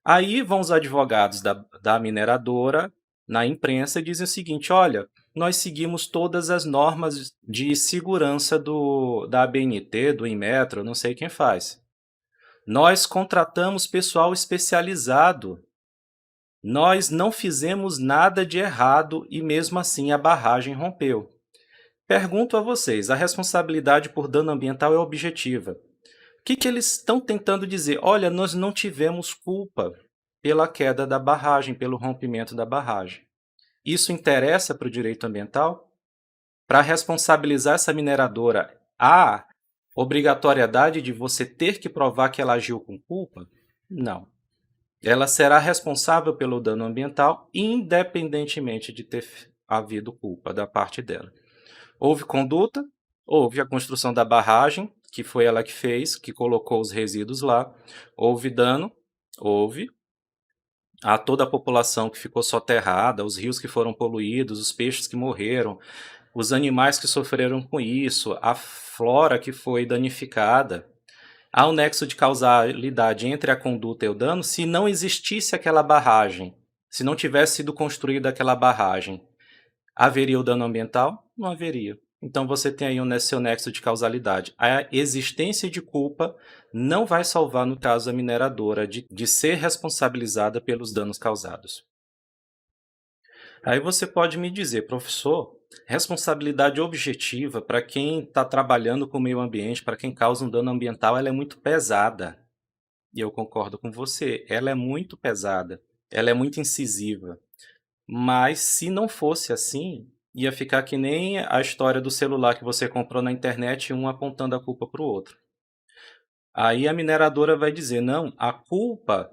[SPEAKER 1] Aí vão os advogados da mineradora na imprensa e dizem o seguinte: olha, nós seguimos todas as normas de segurança da ABNT, do Inmetro, não sei quem faz. Nós contratamos pessoal especializado. Nós não fizemos nada de errado e mesmo assim a barragem rompeu. Pergunto a vocês, a responsabilidade por dano ambiental é objetiva. O que eles estão tentando dizer? Olha, nós não tivemos culpa pela queda da barragem, pelo rompimento da barragem. Isso interessa para o direito ambiental? Para responsabilizar essa mineradora, há obrigatoriedade de você ter que provar que ela agiu com culpa? Não. Ela será responsável pelo dano ambiental, independentemente de ter havido culpa da parte dela. Houve conduta, houve a construção da barragem, que foi ela que fez, que colocou os resíduos lá. Houve dano, houve. A toda a população que ficou soterrada, os rios que foram poluídos, os peixes que morreram, os animais que sofreram com isso, a flora que foi danificada. Há um nexo de causalidade entre a conduta e o dano se não existisse aquela barragem, se não tivesse sido construída aquela barragem. Haveria o dano ambiental? Não haveria. Então você tem aí um seu nexo de causalidade. A existência de culpa não vai salvar, no caso, a mineradora de ser responsabilizada pelos danos causados. Aí você pode me dizer, professor, responsabilidade objetiva para quem está trabalhando com o meio ambiente, para quem causa um dano ambiental, ela é muito pesada. E eu concordo com você, ela é muito pesada, ela é muito incisiva. Mas se não fosse assim, ia ficar que nem a história do celular que você comprou na internet, um apontando a culpa para o outro. Aí a mineradora vai dizer, não, a culpa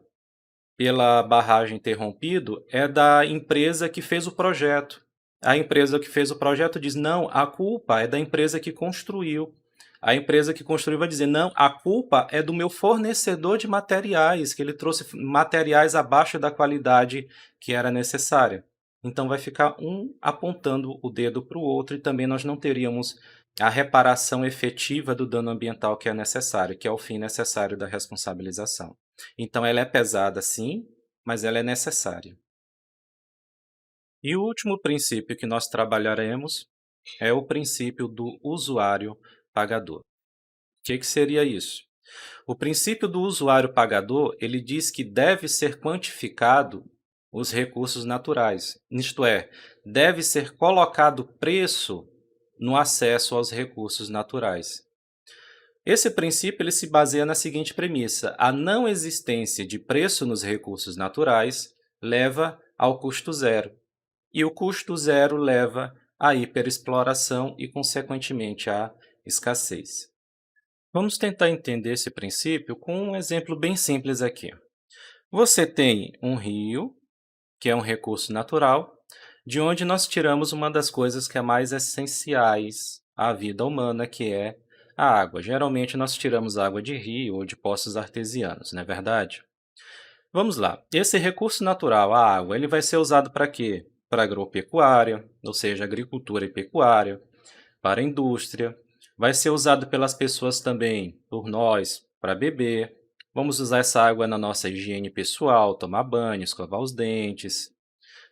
[SPEAKER 1] pela barragem ter rompido é da empresa que fez o projeto. A empresa que fez o projeto diz: não, a culpa é da empresa que construiu. A empresa que construiu vai dizer: não, a culpa é do meu fornecedor de materiais, que ele trouxe materiais abaixo da qualidade que era necessária. Então vai ficar um apontando o dedo para o outro e também nós não teríamos a reparação efetiva do dano ambiental que é necessário, que é o fim necessário da responsabilização. Então ela é pesada sim, mas ela é necessária. E o último princípio que nós trabalharemos é o princípio do usuário pagador. O que seria isso? O princípio do usuário pagador, ele diz que deve ser quantificado os recursos naturais, isto é, deve ser colocado preço no acesso aos recursos naturais. Esse princípio ele se baseia na seguinte premissa: a não existência de preço nos recursos naturais leva ao custo zero, e o custo zero leva à hiperexploração e, consequentemente, à escassez. Vamos tentar entender esse princípio com um exemplo bem simples aqui. Você tem um rio, que é um recurso natural, de onde nós tiramos uma das coisas que é mais essenciais à vida humana, que é a água. Geralmente nós tiramos água de rio ou de poços artesianos, não é verdade? Vamos lá. Esse recurso natural, a água, ele vai ser usado para quê? Para agropecuária, ou seja, agricultura e pecuária, para a indústria, vai ser usado pelas pessoas também, por nós, para beber. Vamos usar essa água na nossa higiene pessoal, tomar banho, escovar os dentes.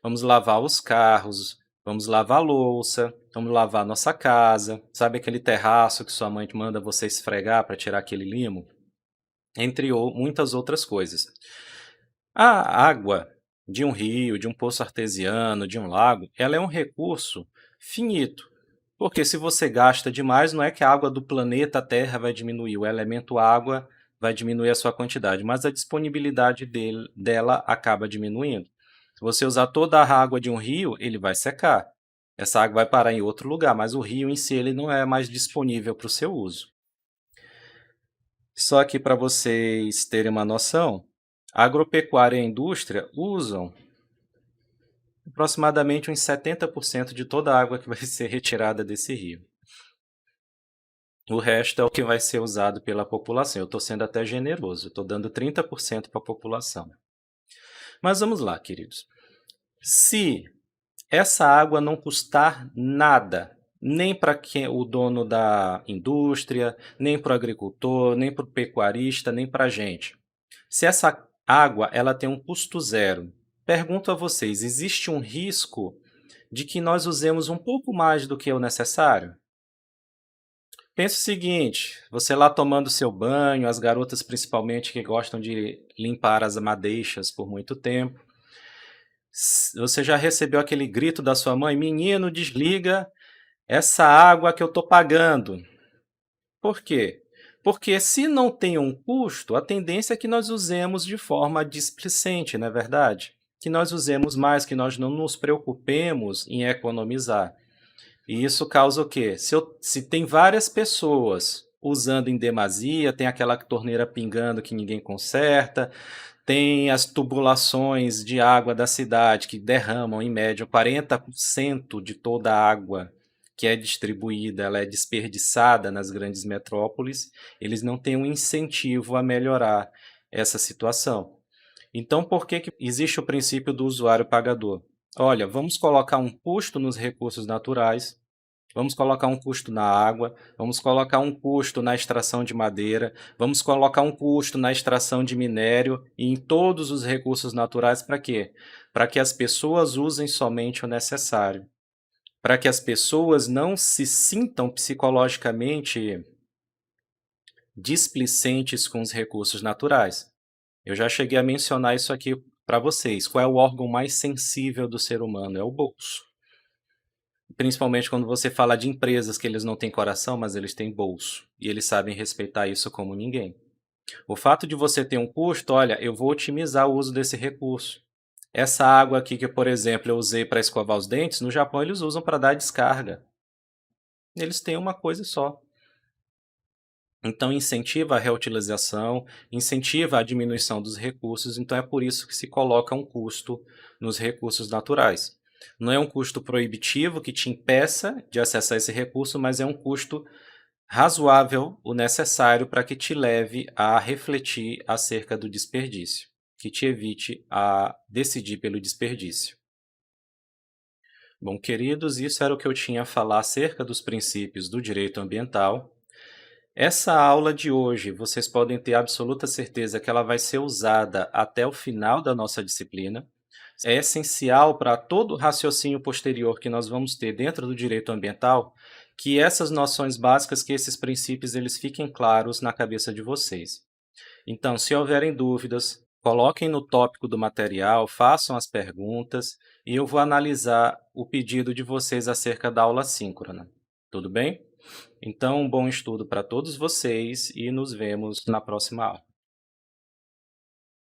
[SPEAKER 1] Vamos lavar os carros, vamos lavar a louça, vamos lavar a nossa casa. Sabe aquele terraço que sua mãe manda você esfregar para tirar aquele limo? Entre muitas outras coisas. A água de um rio, de um poço artesiano, de um lago, ela é um recurso finito. Porque se você gasta demais, não é que a água do planeta Terra vai diminuir, o elemento água vai diminuir a sua quantidade, mas a disponibilidade dela acaba diminuindo. Se você usar toda a água de um rio, ele vai secar. Essa água vai parar em outro lugar, mas o rio em si ele não é mais disponível para o seu uso. Só que para vocês terem uma noção, a agropecuária e a indústria usam aproximadamente uns 70% de toda a água que vai ser retirada desse rio. O resto é o que vai ser usado pela população. Eu estou sendo até generoso, estou dando 30% para a população. Mas vamos lá, queridos. Se essa água não custar nada, nem para o dono da indústria, nem para o agricultor, nem para o pecuarista, nem para a gente. Se essa água ela tem um custo zero, pergunto a vocês, existe um risco de que nós usemos um pouco mais do que o necessário? Pensa o seguinte, você lá tomando seu banho, as garotas principalmente que gostam de limpar as madeixas por muito tempo, você já recebeu aquele grito da sua mãe: menino, desliga essa água que eu estou pagando. Por quê? Porque se não tem um custo, a tendência é que nós usemos de forma displicente, não é verdade? Que nós usemos mais, que nós não nos preocupemos em economizar. E isso causa o quê? Se tem várias pessoas usando em demasia, tem aquela torneira pingando que ninguém conserta, tem as tubulações de água da cidade que derramam, em média, 40% de toda a água que é distribuída, ela é desperdiçada nas grandes metrópoles, eles não têm um incentivo a melhorar essa situação. Então, por que existe o princípio do usuário pagador? Olha, vamos colocar um custo nos recursos naturais, vamos colocar um custo na água, vamos colocar um custo na extração de madeira, vamos colocar um custo na extração de minério e em todos os recursos naturais para quê? Para que as pessoas usem somente o necessário. Para que as pessoas não se sintam psicologicamente displicentes com os recursos naturais. Eu já cheguei a mencionar isso aqui para vocês. Qual é o órgão mais sensível do ser humano? É o bolso. Principalmente quando você fala de empresas que eles não têm coração, mas eles têm bolso. E eles sabem respeitar isso como ninguém. O fato de você ter um custo, olha, eu vou otimizar o uso desse recurso. Essa água aqui que, por exemplo, eu usei para escovar os dentes, no Japão eles usam para dar descarga. Eles têm uma coisa só. Então incentiva a reutilização, incentiva a diminuição dos recursos, então é por isso que se coloca um custo nos recursos naturais. Não é um custo proibitivo que te impeça de acessar esse recurso, mas é um custo razoável, o necessário para que te leve a refletir acerca do desperdício, que te evite a decidir pelo desperdício. Bom, queridos, isso era o que eu tinha a falar acerca dos princípios do direito ambiental. Essa aula de hoje, vocês podem ter absoluta certeza que ela vai ser usada até o final da nossa disciplina. É essencial para todo o raciocínio posterior que nós vamos ter dentro do direito ambiental, que essas noções básicas, que esses princípios, eles fiquem claros na cabeça de vocês. Então, se houverem dúvidas, coloquem no tópico do material, façam as perguntas e eu vou analisar o pedido de vocês acerca da aula síncrona. Tudo bem? Então, um bom estudo para todos vocês e nos vemos na próxima aula.